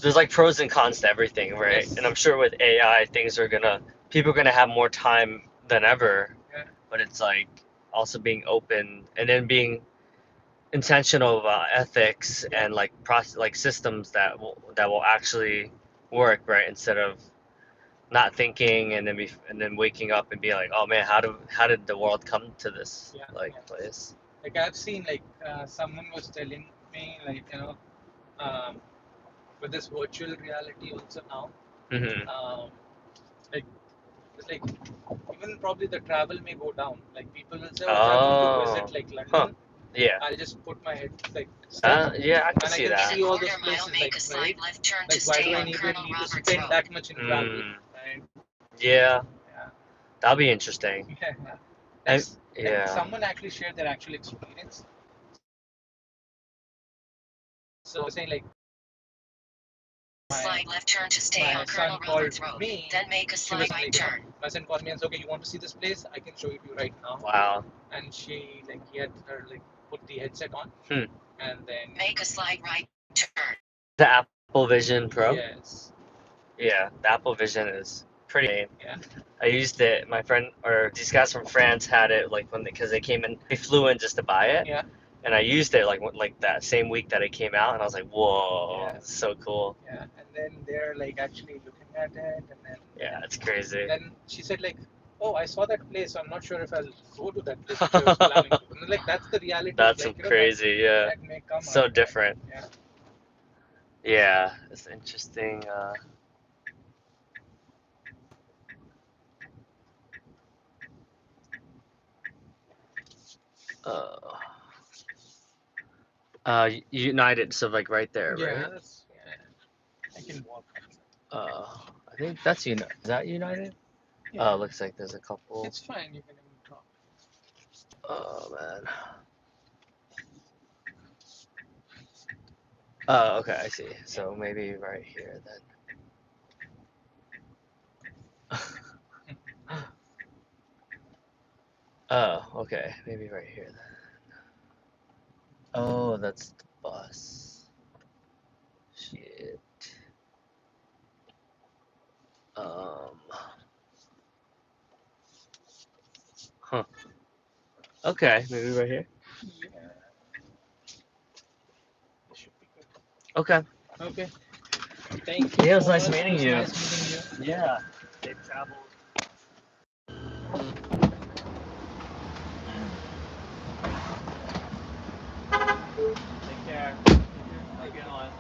there's like pros and cons to everything, right?
Yes.
And I'm sure with AI, people are gonna have more time than ever.
Yeah.
But it's like also being open and then being intentional about ethics and like systems that will actually work, right? Instead of not thinking and then waking up and be like, oh man, how did the world come to this place?
Like I've seen like someone was telling me like with this virtual reality also now, like it's like even probably the travel may go down. Like people will say, oh, if I want to visit like London,
yeah,
I'll just put my head like
yeah, I can
and
see
I can
that.
see all those places like right. Like why do I need to spend that much in travel? Right?
Yeah, that'll be interesting.
Like someone actually shared their actual experience. So saying like
slide left turn to stay on Colonel Roberts Road. Then make a slide right turn.
My son called me and said, okay, you want to see this place? I can show it to you right now.
Wow.
And he had her put the headset on and then
make a slide right turn.
The Apple Vision Pro?
Yes.
Yeah, the Apple Vision is pretty neat.
Yeah.
I used it. My friend or these guys from France had it because they flew in just to buy it.
Yeah.
And I used it like that same week that it came out, and I was like, whoa, it's so cool.
Yeah, and then they're like actually looking at it, and then
it's crazy.
Then she said like, oh, I saw that place, so I'm not sure if I'll go to that place which I was planning to. And like that's the reality.
That's like, crazy, that
may come
so
out,
different.
Yeah.
Yeah, it's interesting. United, so like right there, right?
I can walk.
I think that's United. Is that United? Yeah. Looks like there's a couple.
It's fine. You can even drop.
Oh man. Oh, okay, I see. So maybe right here then. Oh, okay, maybe right here then. Oh, that's the bus. Shit. Huh. Okay, maybe right here.
Yeah. Should be good.
Okay.
Okay. Thank you.
Yeah, it was nice meeting you.
Nice meeting you.
Yeah. Safe travels. Take care. Have a good one.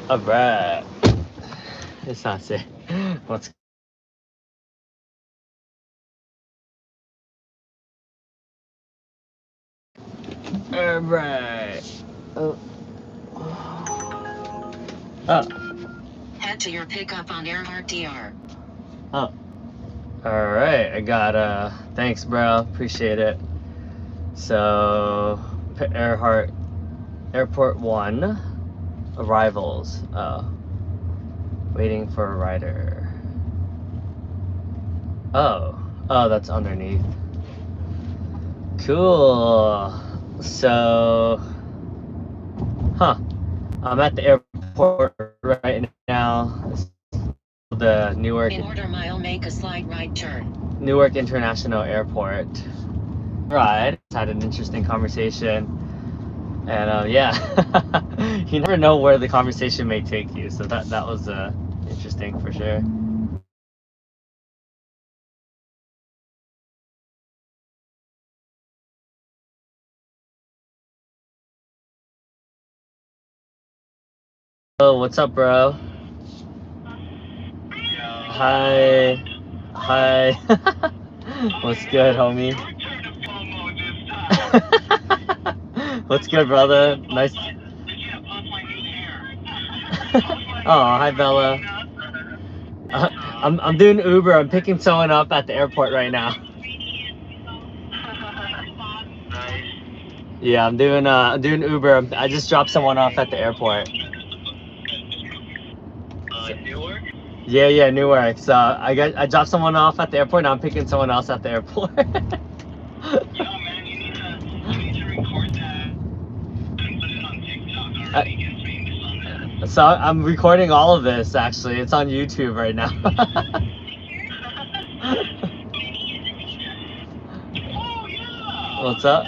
Bye. Alright. It's not safe. Let's Alright. Oh.
Head to your pickup on Earhart DR.
Oh. Alright, I got thanks bro, appreciate it. So Earhart Airport 1 arrivals. Waiting for a rider. Oh. Oh, that's underneath. Cool. So, I'm at the airport right now. It's the Newark.
In order mile, make a slide right turn.
Newark International Airport. Right. Had an interesting conversation, and yeah, you never know where the conversation may take you. So that was interesting for sure. Oh, what's up, bro? Hi. Hi. What's good, homie? What's good, brother? Nice. Oh, hi, Bella. I'm doing Uber. I'm picking someone up at the airport right now. Yeah, I'm doing Uber. I just dropped someone off at the airport.
Newark?
Yeah, Newark. So I dropped someone off at the airport. Now I'm picking someone else at the airport.
Yo, man, you need to record that and put it on TikTok. Already gets famous on there.
So I'm recording all of this actually. It's on YouTube right now.
Oh, yeah!
What's up?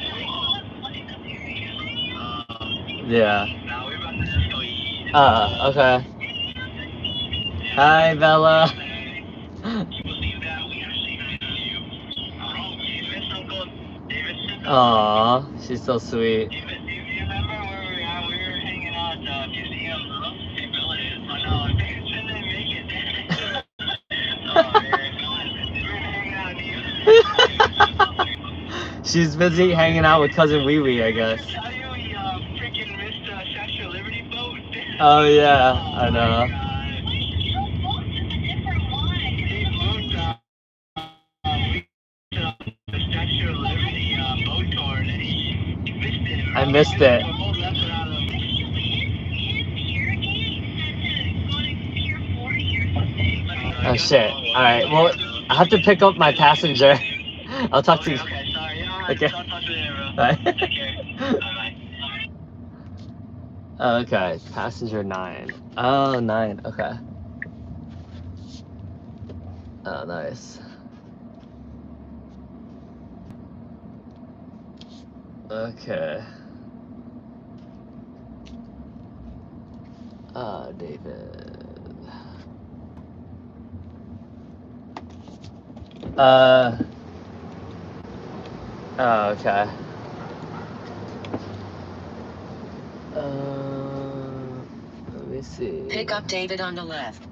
Yeah.
Now we're about to just go eat.
Okay. Hi, Bella.
Can you believe that we actually met you? Bro, you miss Uncle Davidson?
Aw, she's so sweet.
Do you remember where we were at? We were hanging out at the museum. Hey, Bella is. Oh, no, Davidson didn't make it. Oh, man. We were hanging out near.
She's busy hanging out with cousin Wee Wee, I guess.
Tell you we freaking missed the Statue of Liberty boat.
Oh yeah, I know. I missed it. Oh shit. Alright, well, I have to pick up my passenger. I'll talk to you. Okay. Bye. Okay, passenger 9. Oh, 9, okay. Oh, nice. Okay. David. Oh, okay. Let me see.
Pick up David on the left.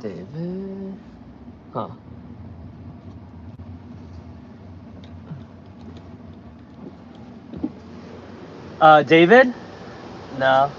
David? Huh. David? No.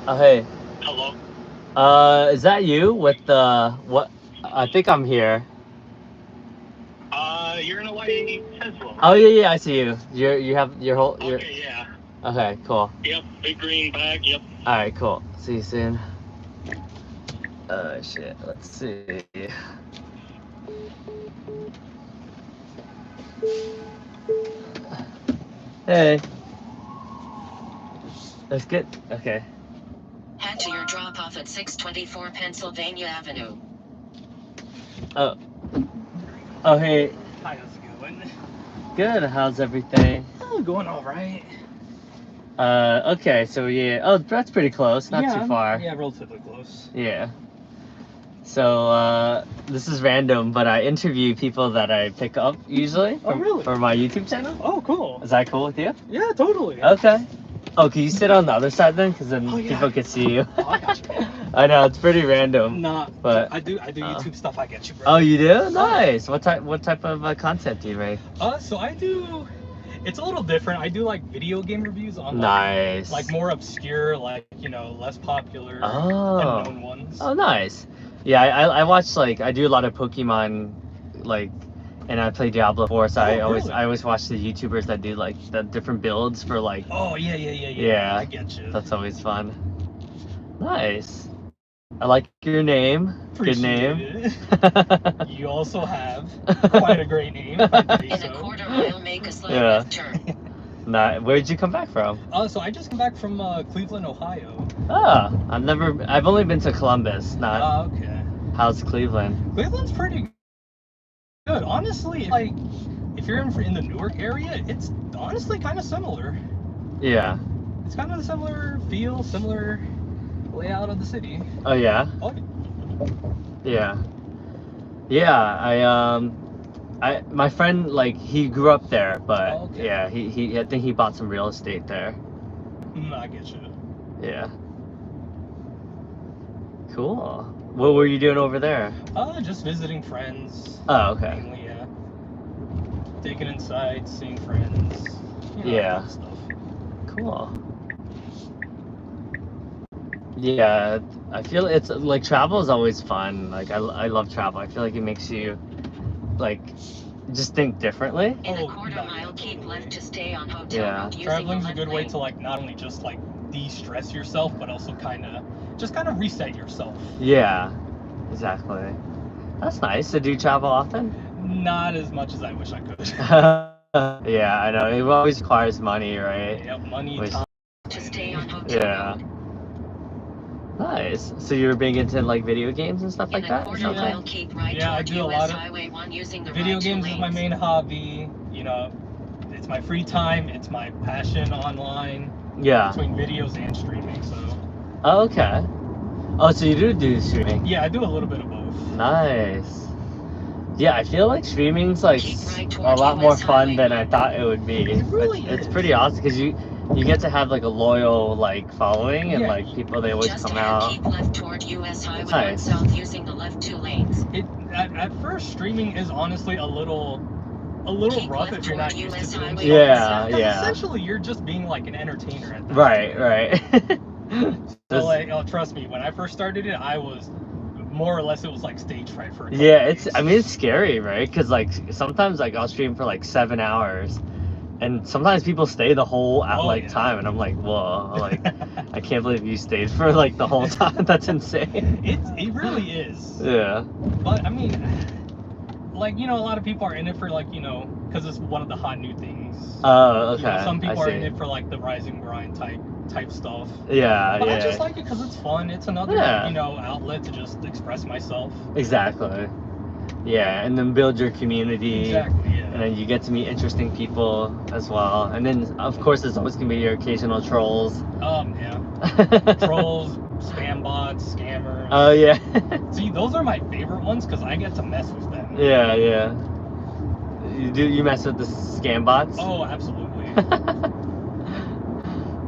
Oh, hey.
Hello?
Is that you with the, what? I think I'm here.
You're in a white Tesla.
Oh, yeah, I see you. You have your whole,
Okay, yeah.
Okay, cool.
Yep, big green bag, yep.
Alright, cool. See you soon. Oh, shit. Let's see. Hey. That's good. Okay.
Head to your drop-off at 624 Pennsylvania Avenue.
Oh, hey.
Hi, how's it going?
Good. How's everything?
Oh, going all right.
Okay, so yeah. Oh, that's pretty close. Not
Yeah,
too far.
Yeah, relatively close.
Yeah. So, this is random, but I interview people that I pick up usually
Oh, really?
for my YouTube channel.
Oh, cool.
Is that cool with you?
Yeah, totally.
Okay. Oh, can you sit on the other side then? Because then
Oh, yeah.
people can see you.
Oh, I got you.
I know, it's pretty random.
Nah,
But
I do YouTube stuff. I get you, bro.
Oh, you do? Nice. What type of content do you make?
So I do. It's a little different. I do like video game reviews on
Nice.
like more obscure, like less popular
Oh.
and known ones.
Oh, nice. Yeah, I watch like I do a lot of Pokemon, like, and I play Diablo 4, so I
really?
always watch the YouTubers that do like the different builds for like.
Oh yeah.
Yeah.
I get you.
That's always fun. Nice. I like your name. Good name.
Appreciate it. You also have quite a great name. if I say
In a
so.
quarter mile, make a slight
Yeah.
left turn.
Nah, where'd you come back from?
So I just came back from Cleveland, Ohio.
Ah, I've only been to Columbus. Not.
Okay.
How's Cleveland?
Cleveland's pretty good. Honestly, like, if you're in the Newark area, it's honestly kind of similar.
Yeah.
It's kind of a similar feel, similar layout of the city.
Oh yeah.
Oh,
Yeah. Yeah. My friend, like, he grew up there, but
Oh, okay.
yeah, he I think he bought some real estate there.
I get you.
Yeah. Cool. What were you doing over there?
Just visiting friends.
Oh, okay.
Mainly, yeah. Taking inside, seeing friends.
Yeah.
That kind of stuff.
Cool. Yeah, I feel it's like travel is always fun. Like I love travel. I feel like it makes you like just think differently.
In a
Oh,
quarter
no,
mile, keep
totally.
left to stay on hotel
Yeah.
road using
Traveling's
the
a
left
good way
lane.
to like not only just like de-stress yourself, but also kind of reset yourself.
Yeah, exactly. That's nice. So do you travel often?
Not as much as I wish I could.
Yeah, I know. It always requires money, right?
Yeah, money,
Which-
time.
To stay on hotel
Yeah.
road.
Nice. So you're big into like video games and stuff
In
like
a
that?
quarter
Yeah.
mile, keep right
Yeah, I
toward
do a
US
lot of
Highway 1 using the
Video
right two
games is my
lanes.
main hobby. It's my free time. It's my passion online
Yeah.
between videos and streaming. So
Oh, okay. Oh, so you do streaming?
yeah, I do a little bit of both.
Nice. Yeah, I feel like streaming's like
Keep right
a
toward
lot more
US
fun
Highway
than I
1.
thought it would be.
It really
It's
is.
pretty awesome because you get to have like a loyal like following and
Yeah.
like people they always
Just
come
ahead,
out.
keep left toward US Highway 1
Nice.
south using the left two lanes.
At first, streaming is honestly a little
Keep
rough
left
if you're not
toward
used to
US
doing
Highway
stuff.
Yeah,
Because
yeah.
essentially you're just being like an entertainer at that
Right,
point.
right.
So like, trust me, when I first started it, I was more or less it was like stage fright for a couple
Yeah,
days.
it's scary, right? Because like sometimes like I'll stream for like 7 hours, and sometimes people stay the whole
Oh,
like
yeah.
time, and I'm like, whoa, like I can't believe you stayed for like the whole time. That's insane.
It really is.
Yeah.
But I mean, like a lot of people are in it for like because it's one of the hot new things.
Oh, okay.
Some people
I
are in
see.
it for like the rise and grind type stuff.
Yeah,
But
yeah.
I just like it because it's fun. It's another
Yeah.
outlet to just express myself.
Exactly. Yeah, and then build your community.
Exactly. Yeah.
And then you get to meet interesting people as well. And then of course there's always gonna be your occasional trolls.
Yeah. Trolls, spam bots, scammers.
Oh yeah.
See, those are my favorite ones because I get to mess with them.
Yeah, yeah. You mess with the scam bots?
Oh, absolutely.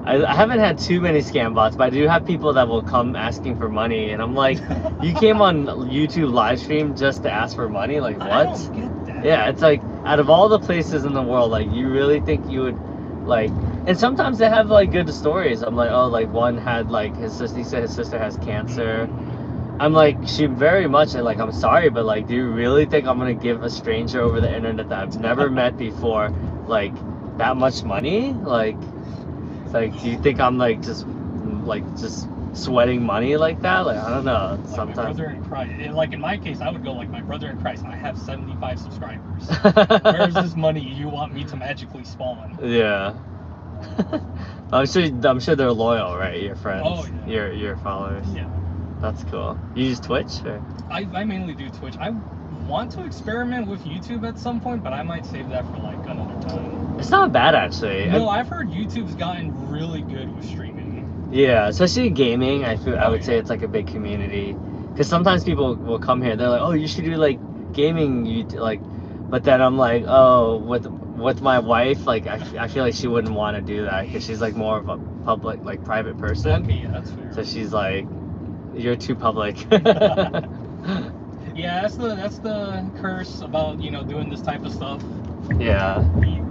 I haven't had too many scam bots, but I do have people that will come asking for money, and I'm like, you came on YouTube live stream just to ask for money? Like, what?
I don't get that.
Yeah, it's like, out of all the places in the world, like, you really think you would, like, and sometimes they have, like, good stories. I'm like, oh, like, one had, like, he said his sister has cancer. I'm like, she very much, like, I'm sorry, but, like, do you really think I'm gonna give a stranger over the internet that I've never met before, like, that much money? Like, it's like, do you think I'm, like, just sweating money like that? Like, I don't know,
Like
sometimes.
my brother in Christ. Like in my case, I would go like my brother in Christ. I have 75 subscribers. Where's this money you want me to magically spawn?
Yeah. I'm sure they're loyal, right? Your friends.
Oh, yeah.
Your followers.
Yeah.
That's cool. You use Twitch or?
I mainly do Twitch. I want to experiment with YouTube at some point, but I might save that for like another time.
It's not bad actually.
No, I've heard YouTube's gotten really good with streaming.
Yeah, especially gaming. I
Oh,
would say
yeah.
it's like a big community. Because sometimes people will come here. They're like, oh, you should do like gaming. Like, but then I'm like, oh, with my wife, like I feel like she wouldn't want to do that because she's like more of a public, like private person.
Okay, yeah, that's fair.
So she's like, you're too public.
Yeah, that's the curse about doing this type of stuff.
Yeah.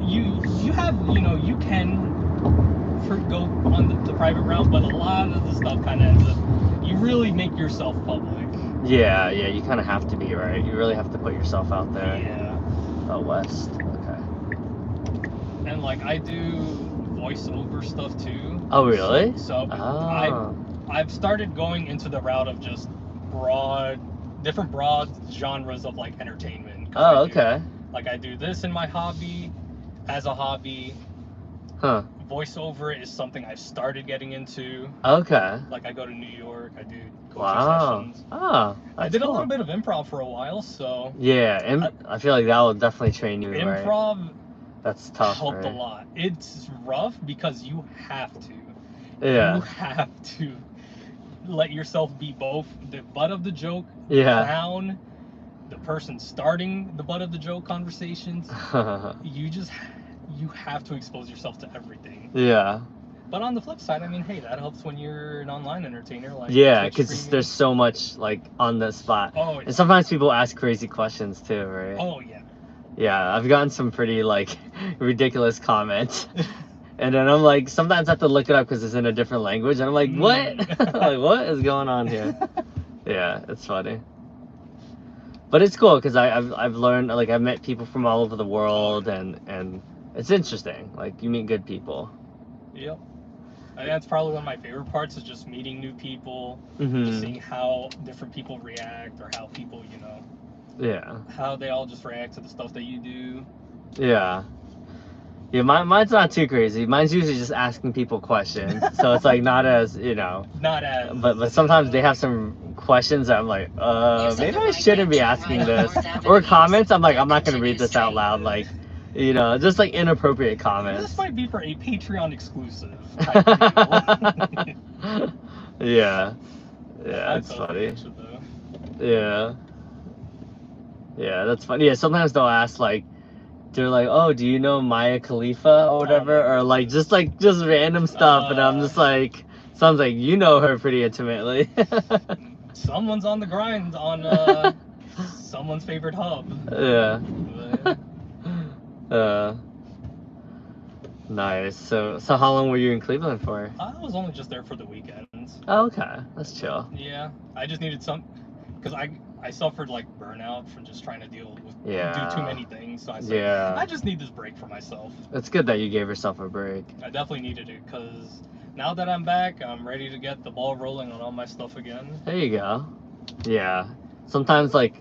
You have, you can go on the private route, but a lot of the stuff kind of ends up, you really make yourself public.
Yeah, you kind of have to be, right? You really have to put yourself out there.
Yeah.
Out west. Okay.
And like I do voiceover stuff too.
Oh, really?
So
Oh.
I've started going into the route of just different broad genres of like entertainment.
Oh, okay.
Like I do this in my hobby, as a hobby.
Huh.
Voiceover is something I've started getting into.
Okay.
Like I go to New York, I do coaching
Wow.
sessions.
Oh,
I did
cool.
a little bit of improv for a while, so
Yeah, I feel like that will definitely train you,
improv
right? That's tough,
helped
right?
a lot. It's rough because you have to.
Yeah.
You have to let yourself be both the butt of the joke,
Yeah.
clown, the person starting the butt of the joke conversations. You have to expose yourself to everything.
Yeah.
But on the flip side, I mean, hey, that helps when you're an online entertainer. Like
Yeah,
Twitch
because
streaming.
there's so much like on the spot.
Oh, yeah.
And sometimes people ask crazy questions too, right?
Oh, yeah.
Yeah, I've gotten some pretty like ridiculous comments. And then I'm like, sometimes I have to look it up because it's in a different language. And I'm like, what? Like, what is going on here? Yeah, it's funny. But it's cool because I've learned, like, I've met people from all over the world, and it's interesting. Like, you meet good people.
Yep. I think that's probably one of my favorite parts is just meeting new people,
Mm-hmm.
just seeing how different people react or how people,
Yeah.
how they all just react to the stuff that you do.
Yeah. Yeah, mine's not too crazy. Mine's usually just asking people questions. So it's like not as,
Not as.
But sometimes they have some questions that I'm like, maybe I shouldn't be asking this. Or comments, I'm like, I'm not going to read this out loud. Like, just like inappropriate comments.
This might be for a Patreon exclusive type deal.
Yeah. Yeah, that's funny. Yeah. Yeah, that's funny. Yeah, sometimes they'll ask like, they're like, oh, do you know Maya Khalifa or whatever? Or like just random stuff. And I'm just like, sounds like you know her pretty intimately.
Someone's on the grind on someone's favorite hub.
Yeah. Nice. So how long were you in Cleveland for?
I was only just there for the weekends.
Oh, okay. That's chill.
Yeah. I just needed because I suffered like burnout from just trying to do too many things. So I said, I just need this break for myself.
It's good that you gave yourself a break.
I definitely needed it because now that I'm back, I'm ready to get the ball rolling on all my stuff again.
There you go. Yeah. Sometimes like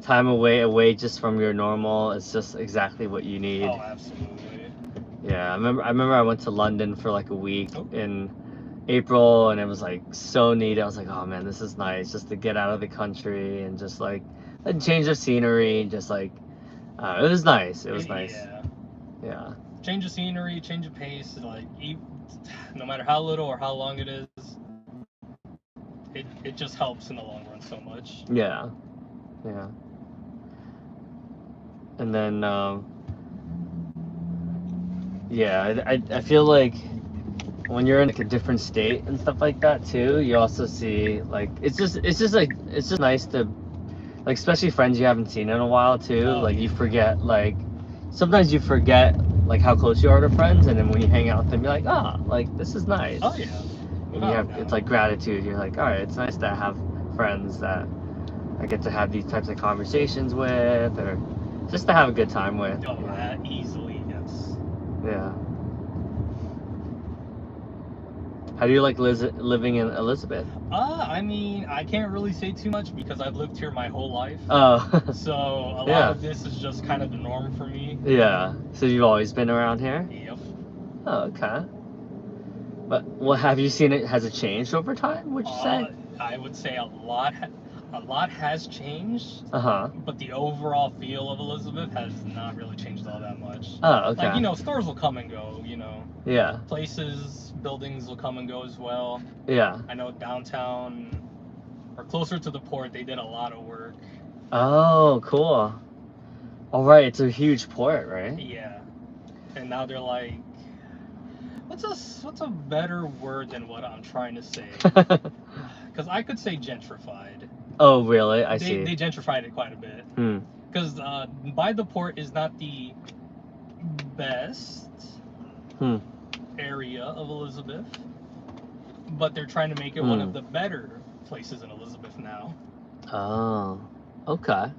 time away just from your normal is just exactly what you need.
Oh, absolutely.
Yeah, I remember I went to London for like a week in April, and it was like so neat. I was like, oh man, this is nice just to get out of the country and just like a change of scenery and just like it was nice. It was nice. Yeah.
Change of scenery, change of pace, like no matter how little or how long it is, it just helps in the long run so much.
Yeah. And then I feel like when you're in like a different state and stuff like that too, you also see like it's just nice to like, especially friends you haven't seen in a while too. Like you forget, like sometimes you forget like how close you are to friends, and then when you hang out with them, you're like, like this is nice.
Oh yeah.
And it's like gratitude. You're like, all right, it's nice to have friends that I get to have these types of conversations with, or just to have a good time with.
Oh, easily, yes.
Yeah. How do you like living in Elizabeth?
I mean, I can't really say too much because I've lived here my whole life.
Oh.
So a lot of this is just kind of the norm for me.
Yeah. So you've always been around here?
Yep.
Oh, okay. But what have you seen? Has it changed over time? Would you say?
I would say a lot has changed. But the overall feel of Elizabeth has not really changed all that much.
Oh, okay.
Like stores will come and go.
Yeah.
Places, buildings will come and go as well.
Yeah.
I know downtown or closer to the port, they did a lot of work.
Oh, cool. All right, it's a huge port, right?
Yeah. And now they're like, what's a better word than what I'm trying to say? Because I could say gentrified.
Oh, really? I see.
They gentrified it quite a bit. because by the port is not the best area of Elizabeth, but they're trying to make it one of the better places in Elizabeth now.
Oh, okay.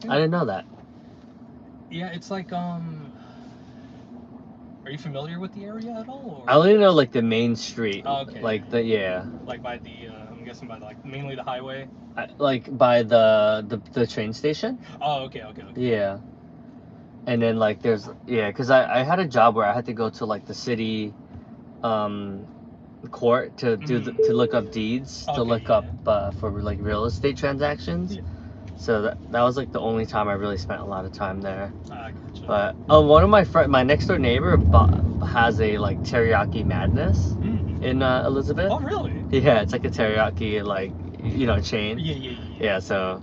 I didn't know that.
Yeah, it's like Are you familiar with the area at all? Or?
I only know like the main street.
Okay.
Like
Like by the I'm guessing by like mainly the highway.
like by the train station.
Oh, okay.
Yeah. And then like there's because I had a job where I had to go to like the city court to do to look up deeds, to look up for like real estate transactions.
Yeah.
So that was like the only time I really spent a lot of time there.
Gotcha.
But one of my next door neighbor has a like teriyaki madness in Elizabeth.
Oh, really?
Yeah, it's like a teriyaki like chain.
Yeah.
So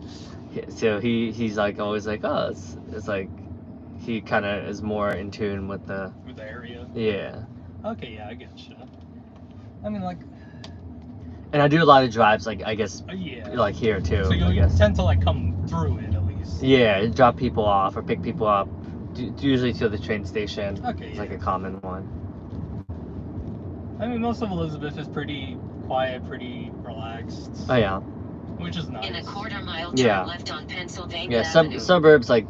he's like always like, oh, it's like he kind of is more in tune with the
area.
Yeah.
Okay, yeah, I get you. I mean, like.
And I do a lot of drives, like I guess,
yeah.
like here too.
So you tend to like come through it at least.
Yeah, drop people off or pick people up, usually to the train station.
Okay.
It's like a common one.
I mean, most of Elizabeth is pretty quiet, pretty relaxed.
Oh yeah.
Which is nice.
In a quarter-mile turn left on Pennsylvania Avenue.
Suburbs, like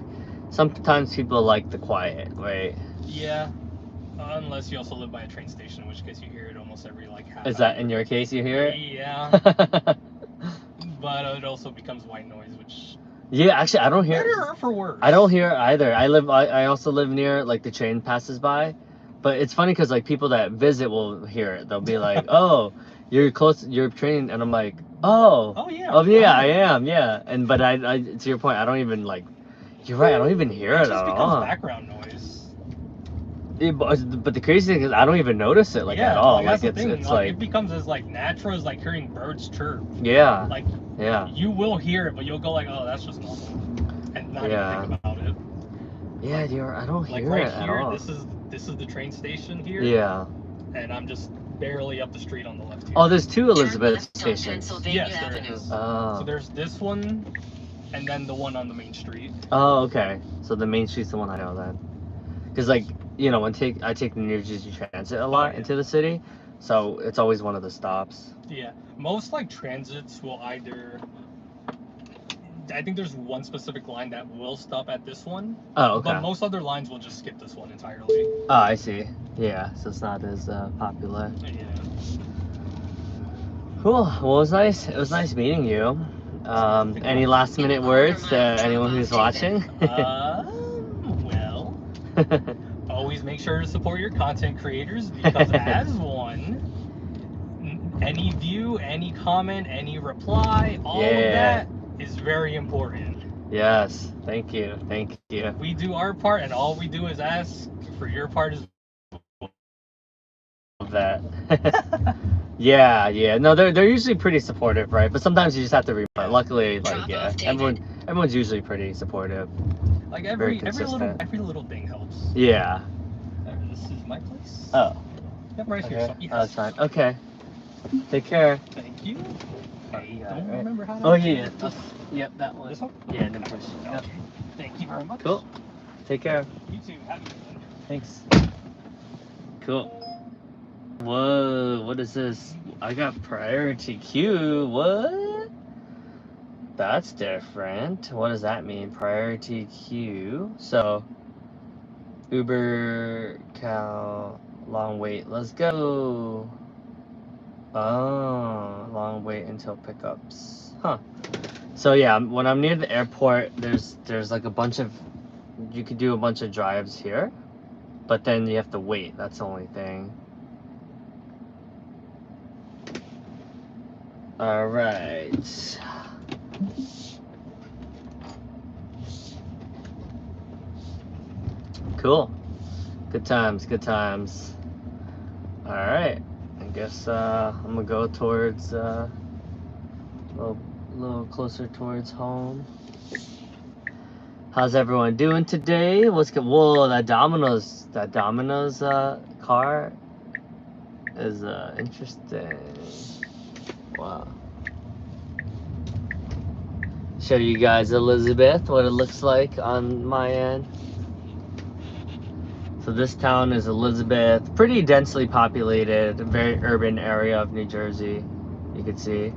sometimes people like the quiet, right?
Yeah. Unless you also live by a train station, in which case you hear it almost every like half
Is that in your case you hear it?
Yeah. But it also becomes white noise, which.
Yeah, actually I don't hear.
Better or for worse.
I don't hear it either. I also live near like the train passes by, but it's funny because like people that visit will hear it. They'll be like, "Oh, you're close, you're train," and I'm like, "Oh,
yeah,
I am, yeah." And but I to your point, I don't even like. You're right. I don't even hear it at all.
It just becomes background noise.
Yeah, but the crazy thing is I don't even notice it at all.
Like it's like it becomes as like natural as like hearing birds chirp.
Yeah.
Like
yeah.
You will hear it, but you'll go like, oh, that's just normal, and not even think about it.
Yeah, I don't hear
right
it
here,
at all.
this is the train station here.
Yeah.
And I'm just barely up the street on the left here.
Oh, there's two Elizabeth stations.
Yes, there is.
Oh.
So there's this one, and then the one on the main street.
Oh, okay. So the main street's the one I know then. Because like, I take the New Jersey Transit a lot into the city, so it's always one of the stops.
Yeah, most like transits will either. I think there's one specific line that will stop at this one.
Oh, okay.
But most other lines will just skip this one entirely.
Oh, I see. Yeah, so it's not as popular.
Yeah.
Cool. Well, it was nice. It was nice meeting you. Any last minute words to anyone who's watching?
Well, always make sure to support your content creators, because as one, any view, any comment, any reply, all of that is very important.
Yes. Thank you.
We do our part, and all we do is ask for your part as well.
That. Yeah. No, they're usually pretty supportive, right? But sometimes you just have to reply. Luckily, like everyone's usually pretty supportive.
Like every little thing helps.
Yeah.
This is my place.
Oh.
Yep, right here. So, yes.
Oh, that's fine. Okay. Take care.
Thank you.
Hey,
don't remember how to.
Oh yeah. Yep, that one.
This one?
Yeah, and then push.
Okay.
Yep.
Thank you very much.
Cool. Take care.
You too. Have a good one.
Thanks. Cool. Whoa, what is this? I got priority queue. What? That's different. What does that mean? Priority queue. So, Uber, Cal, long wait. Let's go. Oh, long wait until pickups. Huh. So yeah, when I'm near the airport, there's like a bunch of, you could do a bunch of drives here, but then you have to wait. That's the only thing. All right. Cool. Good times. All right. I guess I'm gonna go towards a little closer towards home. How's everyone doing today? What's good? Whoa, that Domino's car is interesting. Wow. show you guys Elizabeth, what it looks like on my end. So this town is Elizabeth, pretty densely populated, very urban area of New Jersey, you can see.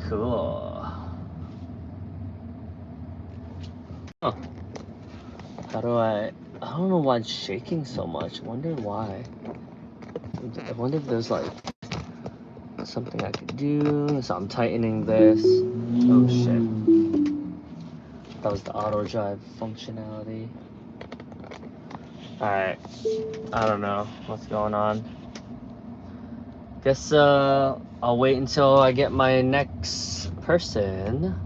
Cool. Huh. How do I don't know why it's shaking so much. I wonder why. I wonder if there's like something I could do. So I'm tightening this. Oh shit. That was the auto drive functionality. Alright. I don't know what's going on. Guess I'll wait until I get my next person.